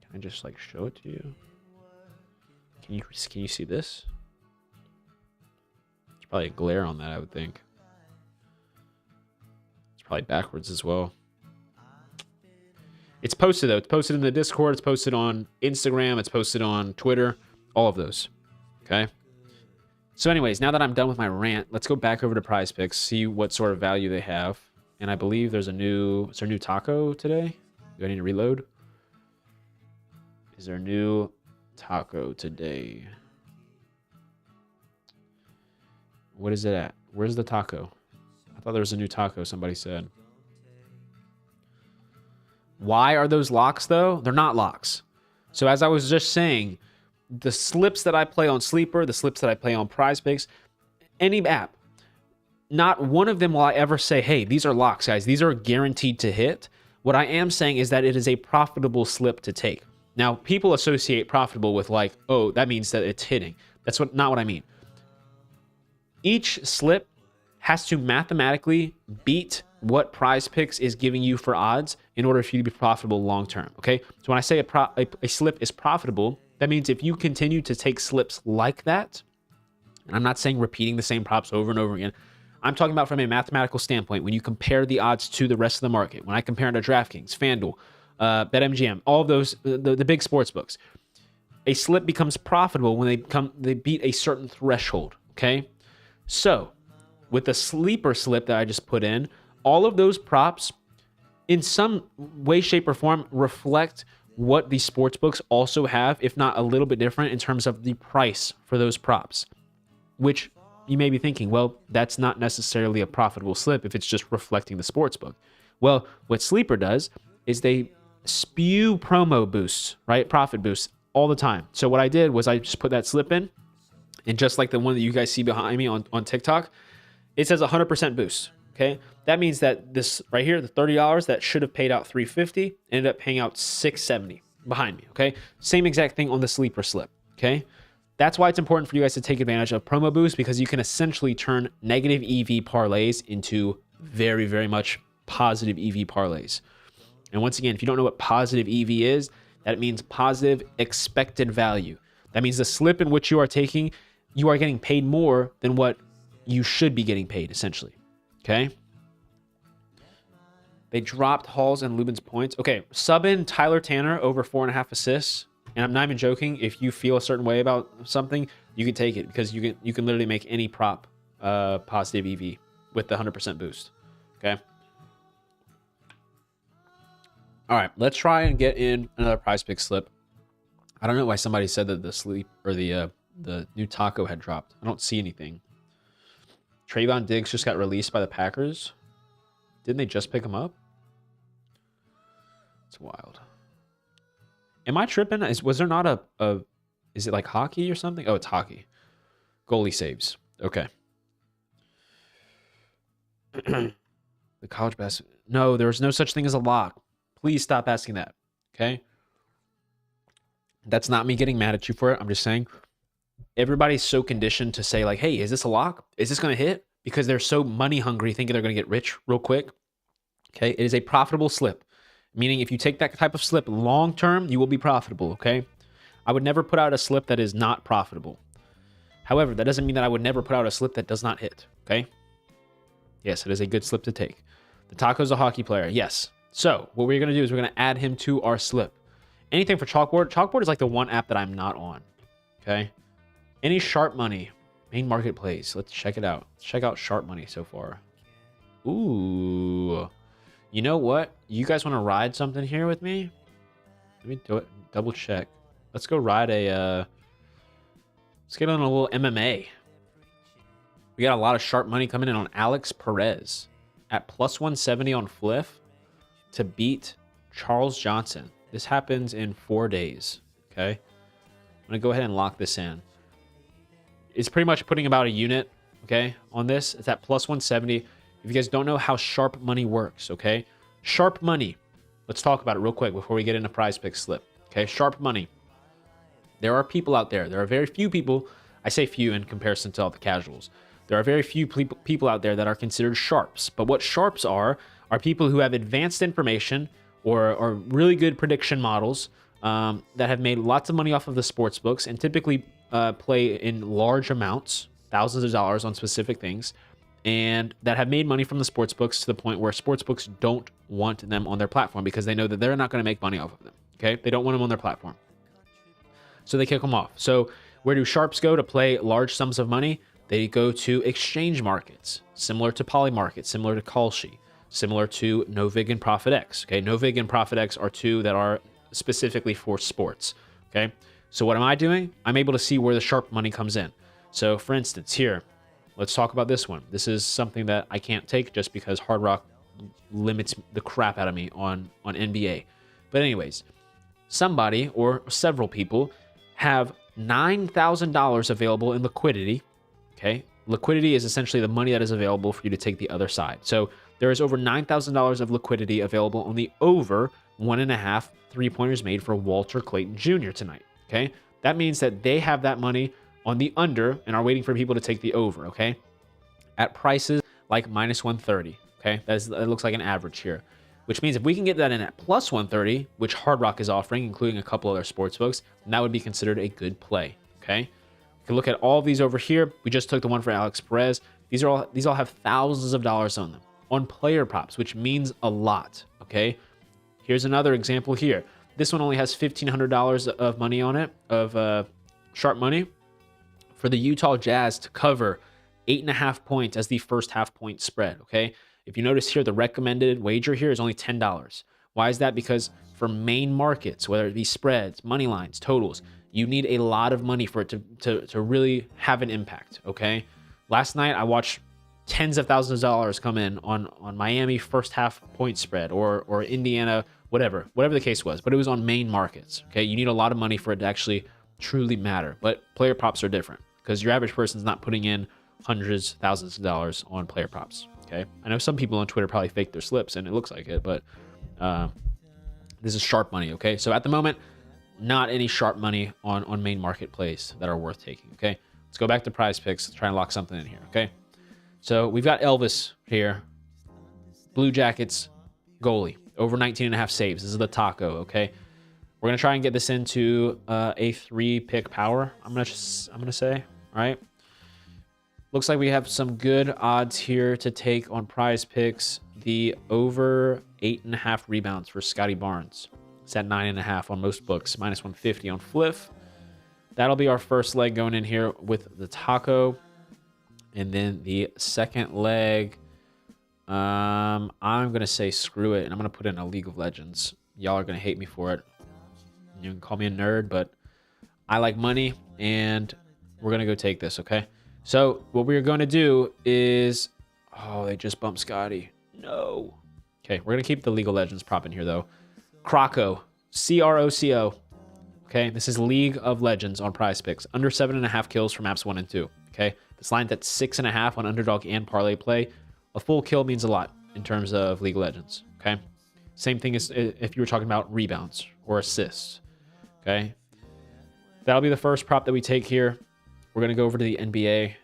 A: Can I just like show it to you? Can you see this? There's probably a glare on that, I would think. It's probably backwards as well. It's posted though. It's posted in the Discord. It's posted on Instagram. It's posted on Twitter. All of those. Okay. So anyways, now that I'm done with my rant, let's go back over to Prize Picks, see what sort of value they have. And I believe is there a new taco today? Do I need to reload? Is there a new taco today? What is it at? Where's the taco? I thought there was a new taco, somebody said. Why are those locks though? They're not locks. So as I was just saying, the slips that I play on Sleeper, the slips that I play on Prize Picks, any app, not one of them will I ever say, hey, these are locks, guys. These are guaranteed to hit. What I am saying is that it is a profitable slip to take. Now, people associate profitable with like, oh, that means that it's hitting. That's not what I mean. Each slip has to mathematically beat what Prize Picks is giving you for odds in order for you to be profitable long term. Okay, so when I say a slip is profitable, that means if you continue to take slips like that, and I'm not saying repeating the same props over and over again, I'm talking about from a mathematical standpoint when you compare the odds to the rest of the market. When I compare it to DraftKings, FanDuel, BetMGM, all of those, the big sports books, a slip becomes profitable when they beat a certain threshold. Okay, so with the sleeper slip that I just put in, all of those props in some way, shape, or form reflect what the sports books also have, if not a little bit different in terms of the price for those props, which you may be thinking, well, that's not necessarily a profitable slip if it's just reflecting the sports book. Well, what Sleeper does is they spew promo boosts, right? Profit boosts all the time. So what I did was I just put that slip in, and just like the one that you guys see behind me on TikTok, it says 100% boost. Okay, that means that this right here, the $30 that should have paid out $350, ended up paying out $670 behind me. Okay, same exact thing on the Sleeper slip. Okay, that's why it's important for you guys to take advantage of promo boost, because you can essentially turn negative EV parlays into very, very much positive EV parlays. And once again, if you don't know what positive EV is, that means positive expected value. That means the slip in which you are taking, you are getting paid more than what you should be getting paid, essentially. Okay. They dropped Hall's and Lubin's points. Okay. Sub in Tyler Tanner over 4.5 assists. And I'm not even joking. If you feel a certain way about something, you can take it, because you can literally make any prop positive EV with the 100% boost. Okay. All right. Let's try and get in another Prize Pick slip. I don't know why somebody said that the sleep or the new taco had dropped. I don't see anything. Trayvon Diggs just got released by the Packers. Didn't they just pick him up? It's wild. Am I tripping? Was there not a is it like hockey or something? Oh, it's hockey. Goalie saves. Okay. The college basketball. No, there's no such thing as a lock. Please stop asking that. Okay? That's not me getting mad at you for it. I'm just saying everybody's so conditioned to say, like, hey, is this a lock? Is this going to hit? Because they're so money hungry, thinking they're going to get rich real quick. Okay? It is a profitable slip, meaning if you take that type of slip long term, you will be profitable. Okay? I would never put out a slip that is not profitable. However, that doesn't mean that I would never put out a slip that does not hit. Okay? Yes, it is a good slip to take. The Taco's a hockey player. Yes. So what we're going to do is we're going to add him to our slip. Anything for Chalkboard. Chalkboard is like the one app that I'm not on. Okay. Any Sharp Money. Main marketplace. Let's check it out. Let's check out Sharp Money so far. Ooh. You know what? You guys want to ride something here with me? Let me do it. Double check. Let's go ride a... let's get on a little MMA. We got a lot of Sharp Money coming in on Alex Perez at plus 170 on Fliff to beat Charles Johnson. This happens in 4 days. Okay. I'm going to go ahead and lock this in. It's pretty much putting about a unit, okay, on this. It's at plus 170. If you guys don't know how Sharp Money works, okay, Sharp Money. Let's talk about it real quick before we get into Prize Pick Slip. Okay, Sharp Money. There are people out there. There are very few people. I say few in comparison to all the casuals. There are very few people out there that are considered sharps. But what sharps are people who have advanced information or really good prediction models that have made lots of money off of the sports books and typically play in large amounts, thousands of dollars on specific things, and that have made money from the sports books to the point where sports books don't want them on their platform because they know that they're not going to make money off of them. Okay, they don't want them on their platform, so they kick them off. So where do sharps go to play large sums of money? They go to exchange markets, similar to Polymarket, similar to Kalshi, similar to Novig and ProfitX. Okay, Novig and ProfitX are two that are specifically for sports. Okay, so what am I doing? I'm able to see where the Sharp Money comes in. So for instance, here, let's talk about this one. This is something that I can't take just because Hard Rock limits the crap out of me on NBA. But anyways, somebody or several people have $9,000 available in liquidity. Okay, liquidity is essentially the money that is available for you to take the other side. So there is over $9,000 of liquidity available on the over 1.5 3-pointers made for Walter Clayton Jr. tonight. Okay, that means that they have that money on the under and are waiting for people to take the over. Okay, at prices like minus 130. Okay, that looks like an average here, which means if we can get that in at plus 130, which Hard Rock is offering, including a couple other sports books, then that would be considered a good play. Okay. You can look at all of these over here. We just took the one for Alex Perez. These all have thousands of dollars on them on player props, which means a lot. Okay, here's another example here. This one only has $1,500 of money on it, of Sharp Money, for the Utah Jazz to cover 8.5 points as the first half-point spread. Okay, if you notice here, the recommended wager here is only $10. Why is that? Because for main markets, whether it be spreads, money lines, totals, you need a lot of money for it to really have an impact, okay? Last night, I watched tens of thousands of dollars come in on Miami first half point spread or Indiana, whatever the case was. But it was on main markets, okay? You need a lot of money for it to actually truly matter. But player props are different because your average person's not putting in hundreds, thousands of dollars on player props, okay? I know some people on Twitter probably fake their slips, and it looks like it, but this is Sharp Money, okay? So at the moment, not any Sharp Money on main marketplace that are worth taking, okay? Let's go back to Prize Picks. Let's try and lock something in here, okay? So we've got Elvis here. Blue Jackets goalie. Over 19.5 saves. This is the Taco, okay? We're going to try and get this into a 3-pick power, I'm gonna say, all right? Looks like we have some good odds here to take on Prize Picks. The over 8.5 rebounds for Scotty Barnes. It's at 9.5 on most books, minus 150 on Fliff. That'll be our first leg going in here with the Taco. And then the second leg, I'm going to say screw it, and I'm going to put in a League of Legends. Y'all are going to hate me for it. You can call me a nerd, but I like money, and we're going to go take this, okay? So what we're going to do is... Oh, they just bumped Scotty. No. Okay, we're going to keep the League of Legends prop in here, though. Croco. C-R-O-C-O. Okay, this is League of Legends on Prize Picks. Under 7.5 kills for maps 1 and 2. Okay, this line's at 6.5 on underdog and parlay play. A full kill means a lot. in terms of League of Legends. Okay. Same thing as if you were talking about rebounds or assists. Okay. That'll be the first prop that we take here. We're going to go over to the NBA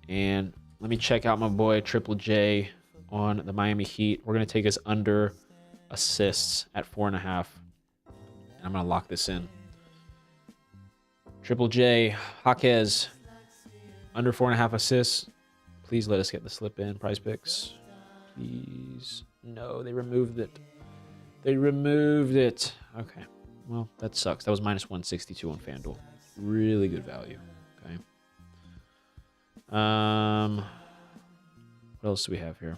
A: and let me check out my boy Triple J on the Miami Heat. We're going to take his under assists at 4.5. And I'm going to lock this in. Triple J, Jaquez, under 4.5 assists. Please let us get the slip in. Prize Picks. Please. No, they removed it. They removed it. Okay. Well, that sucks. That was minus 162 on FanDuel. Really good value. Okay. What else do we have here?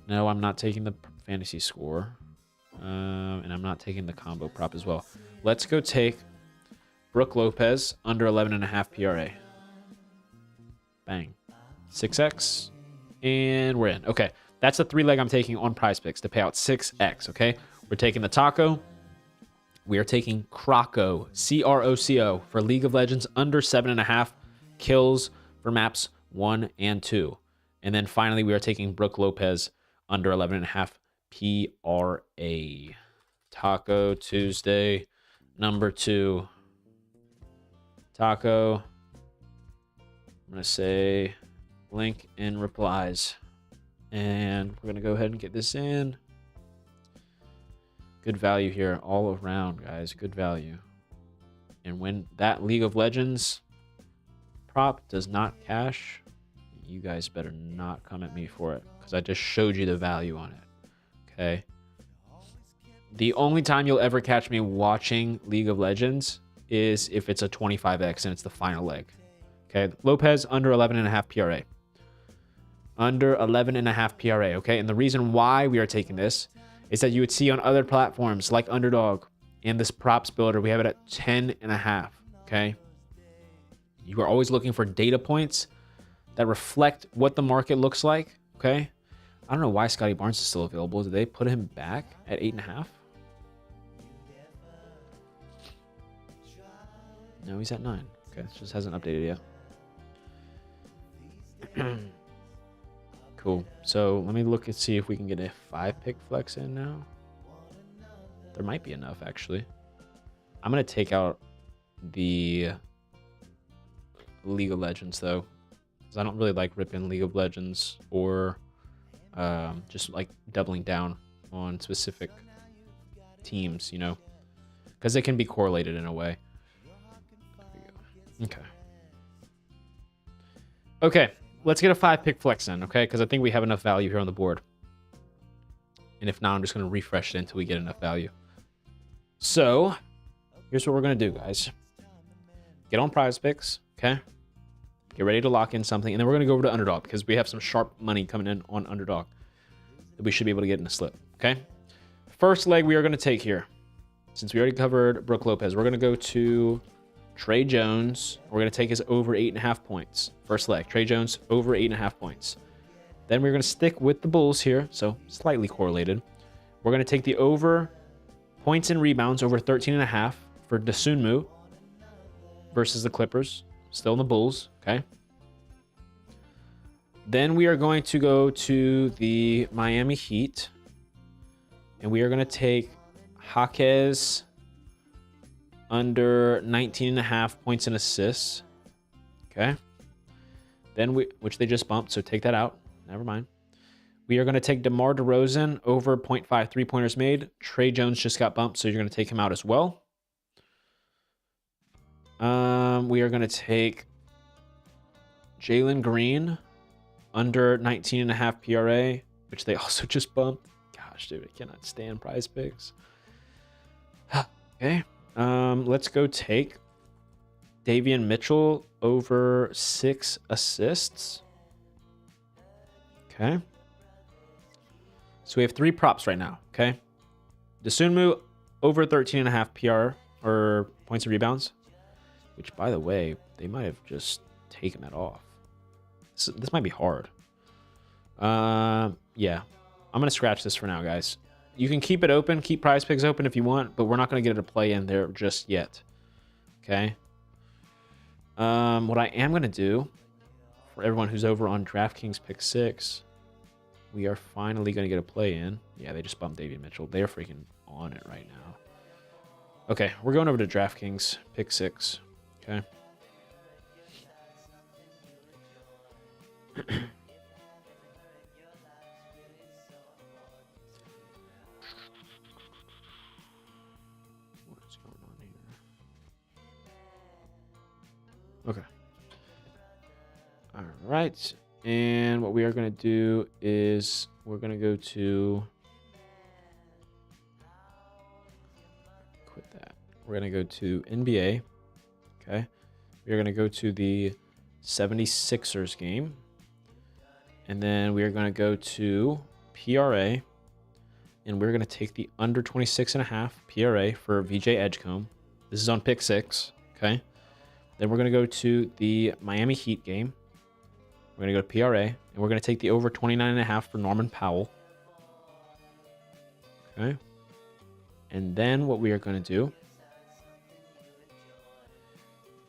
A: No, I'm not taking the fantasy score. And I'm not taking the combo prop as well. Let's go take Brook Lopez under 11.5 PRA. Bang. 6x. And we're in. Okay. That's the 3-leg I'm taking on Prize Picks to pay out 6x. Okay. We're taking the Taco. We are taking Croco, Croco, for League of Legends under 7.5 kills for maps 1 and 2. And then finally, we are taking Brook Lopez under 11.5 PRA. Taco Tuesday, number 2. Taco. I'm going to say link in replies. And we're going to go ahead and get this in. Good value here all around, guys. Good value. And when that League of Legends prop does not cash, you guys better not come at me for it, because I just showed you the value on it. Okay? The only time you'll ever catch me watching League of Legends is if it's a 25x and it's the final leg. Okay? Lopez under 11.5 PRA. Under 11.5 PRA, okay? And the reason why we are taking this is that you would see on other platforms like Underdog and this props builder, we have it at 10.5, okay? You are always looking for data points that reflect what the market looks like, okay? I don't know why Scotty Barnes is still available. Did they put him back at 8.5? No, he's at 9. Okay, it just hasn't updated yet. Cool. So let me look and see if we can get a 5-pick flex in now. There might be enough, actually. I'm going to take out the League of Legends, though, because I don't really like ripping League of Legends or just like doubling down on specific teams, you know, because they can be correlated in a way. There we go. Okay. Okay. Let's get a 5-pick flex in, okay? Because I think we have enough value here on the board. And if not, I'm just going to refresh it until we get enough value. So, here's what we're going to do, guys. Get on Prize Picks, okay? Get ready to lock in something. And then we're going to go over to Underdog because we have some sharp money coming in on Underdog that we should be able to get in a slip, okay? First leg we are going to take here. Since we already covered Brook Lopez, we're going to go to Trey Jones. We're going to take his over 8.5 points. First leg, Trey Jones over 8.5 points. Then we're going to stick with the Bulls here, so slightly correlated. We're going to take the over points and rebounds over 13.5 for Dosunmu versus the Clippers. Still in the Bulls, okay? Then we are going to go to the Miami Heat. And we are going to take Jaquez under 19.5 points and assists. Okay. Then which they just bumped, so take that out. Never mind. We are going to take DeMar DeRozan over 0.5 3-pointers made. Trey Jones just got bumped, so you're going to take him out as well. We are going to take Jalen Green under 19.5 PRA, which they also just bumped. Gosh, dude, I cannot stand Prize Picks. Okay. Let's go take Davion Mitchell over 6 assists. Okay. So we have 3 props right now. Okay. Dosunmu over 13.5 PR or points and rebounds, which, by the way, they might have just taken that off. This might be hard. Yeah. I'm going to scratch this for now, guys. You can keep it open, keep Prize Picks open if you want, but we're not going to get it to play in there just yet. Okay. What I am going to do for everyone who's over on DraftKings Pick 6 we are finally going to get a play in. Yeah, they just bumped Davion Mitchell. They're freaking on it right now. Okay, we're going over to DraftKings, pick 6. Okay. What's going on here? Okay. All right. And what we are going to do is we're going to go to... Quit that. We're going to go to NBA. Okay. We're going to go to the 76ers game. And then we are going to go to PRA. And we're going to take the under 26.5 PRA for VJ Edgecombe. This is on pick 6. Okay. Then we're going to go to the Miami Heat game. We're going to go to PRA. And we're going to take the over 29.5 for Norman Powell. Okay. And then what we are going to do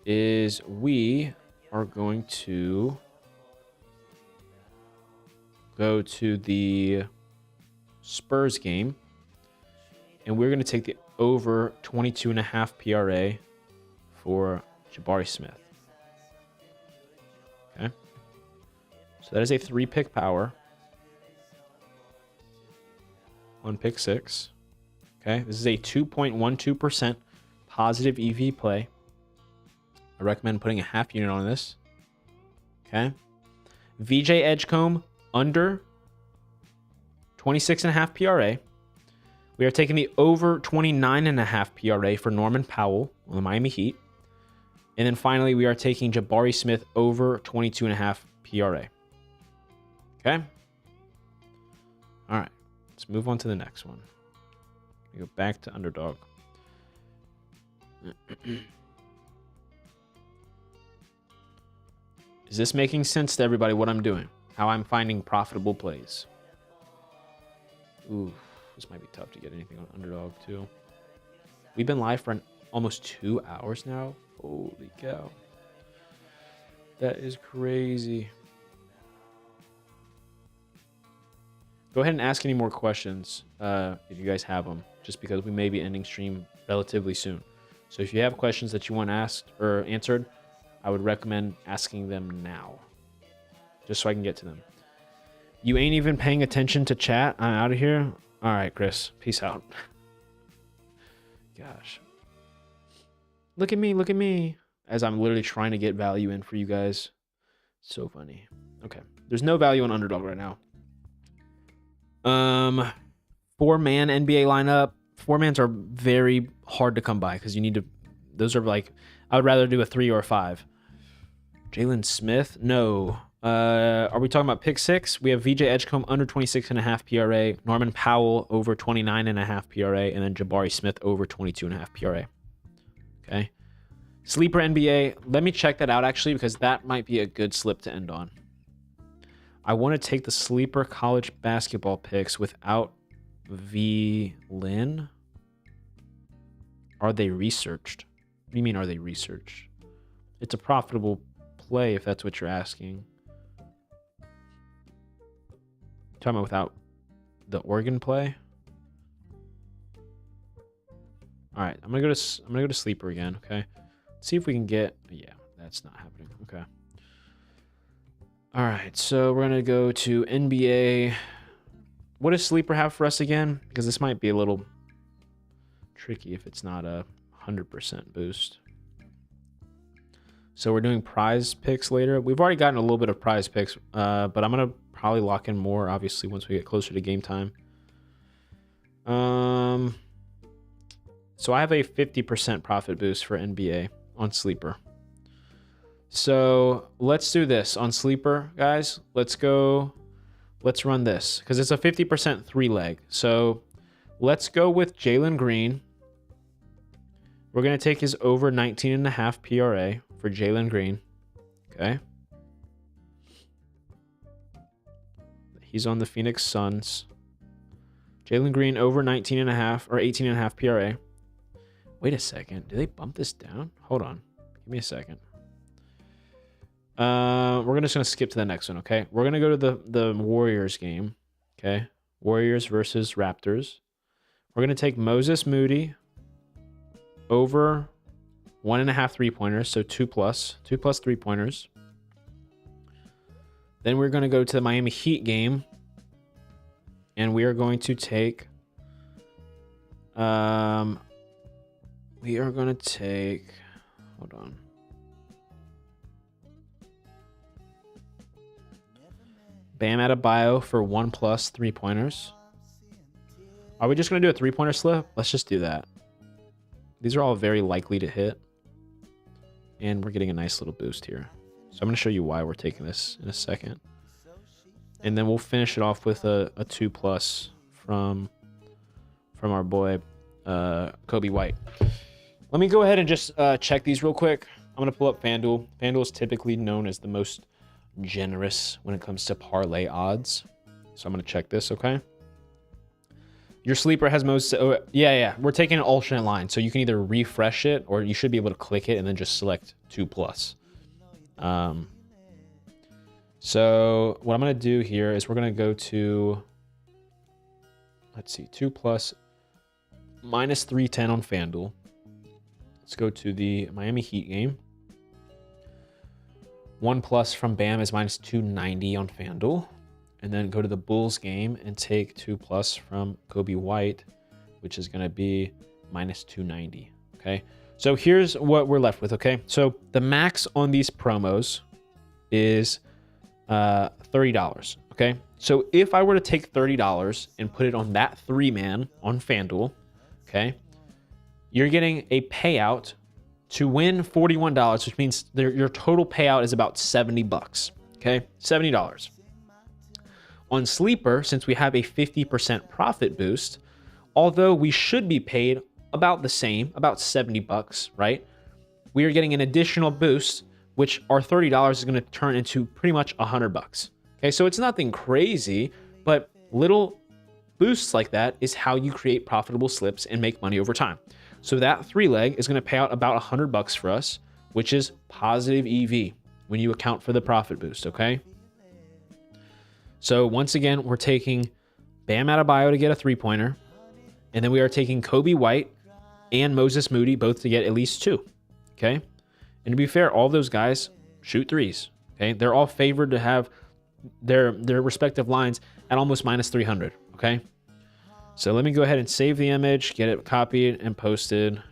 A: is we are going to go to the Spurs game. And we're going to take the over 22.5 PRA for Jabari Smith. Okay. So that is a 3-pick power on pick 6. Okay. This is a 2.12% positive EV play. I recommend putting a half unit on this. Okay. VJ Edgecombe under 26.5 PRA. We are taking the over 29.5 PRA for Norman Powell on the Miami Heat. And then finally, we are taking Jabari Smith over 22.5 PRA. Okay? All right. Let's move on to the next one. We go back to underdog. Is this making sense to everybody what I'm doing? How I'm finding profitable plays? Ooh, this might be tough to get anything on underdog too. We've been live for almost 2 hours now. Holy cow. That is crazy. Go ahead and ask any more questions if you guys have them, just because we may be ending stream relatively soon. So if you have questions that you want asked or answered, I would recommend asking them now, just so I can get to them. You ain't even paying attention to chat? I'm out of here. All right, Chris. Peace out. Gosh. Look at me. Look at me. As I'm literally trying to get value in for you guys. So funny. Okay. There's no value on underdog right now. 4-man NBA lineup. 4-mans are very hard to come by because you need to... Those are like... I would rather do a 3 or a 5. Jalen Smith? No. Are we talking about pick 6? We have VJ Edgecombe under 26.5 PRA, Norman Powell over 29.5 PRA, and then Jabari Smith over 22.5 PRA. Okay. Sleeper NBA. Let me check that out actually, because that might be a good slip to end on. I want to take the sleeper college basketball picks without V. Lynn. Are they researched? What do you mean, are they researched? It's a profitable play if that's what you're asking. Talking about without the Oregon play. All right, I'm gonna go to sleeper again. Okay, let's see if we can get. Yeah, that's not happening. Okay. All right, so we're gonna go to NBA. What does sleeper have for us again? Because this might be a little tricky if it's not a 100% boost. So we're doing prize picks later. We've already gotten a little bit of prize picks, but I'm gonna probably lock in more, obviously, once we get closer to game time. So I have a 50% profit boost for NBA on sleeper. So let's do this on sleeper, guys. Let's run this because it's a 50% 3-leg. So let's go with Jalen Green. We're going to take his over 19.5 PRA for Jalen Green. Okay. He's on the Phoenix Suns. Jalen Green over 19.5 or 18.5 PRA. Wait a second. Did they bump this down? Hold on. Give me a second. We're just going to skip to the next one, okay? We're going to go to the Warriors game. Okay. Warriors versus Raptors. We're going to take Moses Moody over 1.5 3-pointers. So 2 plus 3-pointers. Then we're going to go to the Miami Heat game. And we are going to take... we are going to take... Hold on. Bam Adebayo for 1 plus 3-pointers. Are we just going to do a 3-pointer slip? Let's just do that. These are all very likely to hit. And we're getting a nice little boost here. So I'm going to show you why we're taking this in a second. And then we'll finish it off with a 2 plus from our boy Kobe White. Let me go ahead and just check these real quick. I'm going to pull up FanDuel. FanDuel is typically known as the most generous when it comes to parlay odds. So I'm going to check this, okay? Your sleeper has most... Oh, yeah. We're taking an alternate line. So you can either refresh it or you should be able to click it and then just select 2 plus. So what I'm going to do here is we're going to go to... Let's see. 2 plus minus 310 on FanDuel. Let's go to the Miami Heat game. 1 plus from Bam is minus 290 on FanDuel. And then go to the Bulls game and take 2 plus from Kobe White, which is going to be minus 290. Okay. So here's what we're left with. Okay. So the max on these promos is $30. Okay. So if I were to take $30 and put it on that 3-man on FanDuel, okay, you're getting a payout to win $41, which means your total payout is about $70. Okay. $70. On Sleeper, since we have a 50% profit boost, although we should be paid about the same, about $70, right? We are getting an additional boost, which our $30 is going to turn into pretty much $100. Okay, so it's nothing crazy, but little boosts like that is how you create profitable slips and make money over time. So that 3-leg is going to pay out about $100 for us, which is positive EV when you account for the profit boost, okay? So once again, we're taking Bam Adebayo to get a 3-pointer, and then we are taking Kobe White and Moses Moody both to get at least 2, okay? And to be fair, all those guys shoot threes, okay? They're all favored to have their respective lines at almost minus 300, okay? So let me go ahead and save the image, get it copied and posted.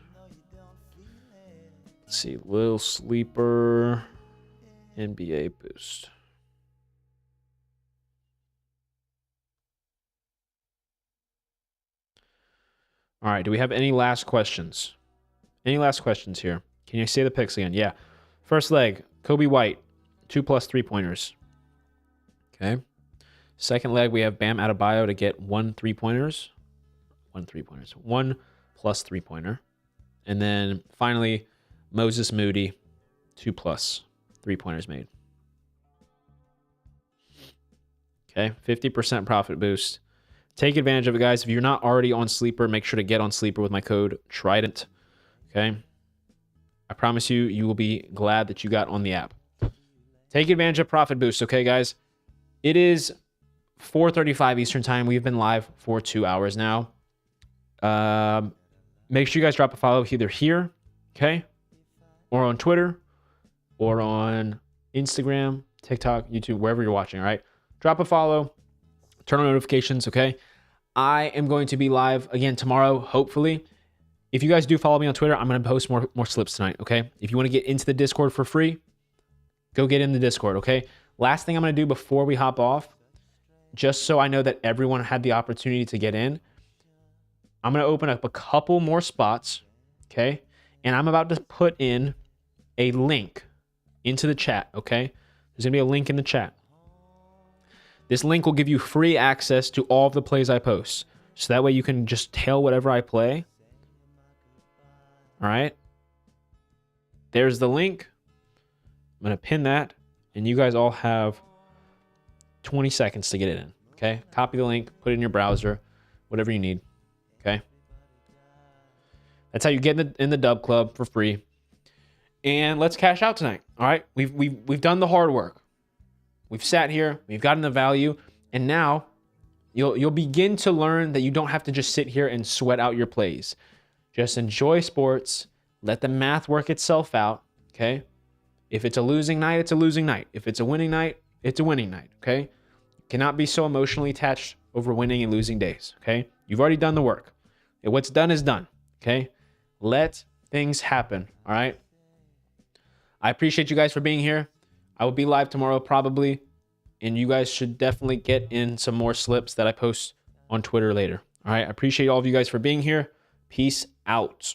A: Let's see, Lil Sleeper NBA boost. All right, do we have any last questions? Any last questions here? Can you say the picks again? Yeah. First leg, Kobe White, 2 plus 3-pointers. Okay. Second leg, we have Bam Adebayo to get 1 3-pointers. 1 3-pointers. 1 plus 3-pointer. And then finally, Moses Moody, 2 plus 3-pointers made. Okay, 50% profit boost. Take advantage of it, guys. If you're not already on Sleeper, make sure to get on Sleeper with my code Trident. Okay. I promise you, you will be glad that you got on the app. Take advantage of profit boost, okay, guys? It is 4:35 Eastern time. We've been live for 2 hours now. Make sure you guys drop a follow either here, okay, or on Twitter, or on Instagram, TikTok, YouTube, wherever you're watching, all right? Drop a follow. Turn on notifications, okay? I am going to be live again tomorrow, hopefully. If you guys do follow me on Twitter, I'm going to post more slips tonight, okay? If you want to get into the Discord for free, go get in the Discord, okay? Last thing I'm going to do before we hop off, just so I know that everyone had the opportunity to get in, I'm going to open up a couple more spots, okay? And I'm about to put in a link into the chat, okay? There's going to be a link in the chat. This link will give you free access to all of the plays I post. So that way you can just tell whatever I play. All right. There's the link. I'm going to pin that. And you guys all have 20 seconds to get it in. Okay. Copy the link. Put it in your browser. Whatever you need. Okay. That's how you get in the Dub Club for free. And let's cash out tonight. All right. We've done the hard work. We've sat here, we've gotten the value, and now You'll begin to learn that you don't have to just sit here and sweat out your plays. Just enjoy sports. Let the math work itself out. Okay. If it's a losing night, it's a losing night. If it's a winning night, it's a winning night. Okay. You cannot be so emotionally attached over winning and losing days. Okay. You've already done the work. And what's done is done. Okay. Let things happen. All right. I appreciate you guys for being here. I will be live tomorrow probably. And you guys should definitely get in some more slips that I post on Twitter later. All right. I appreciate all of you guys for being here. Peace out.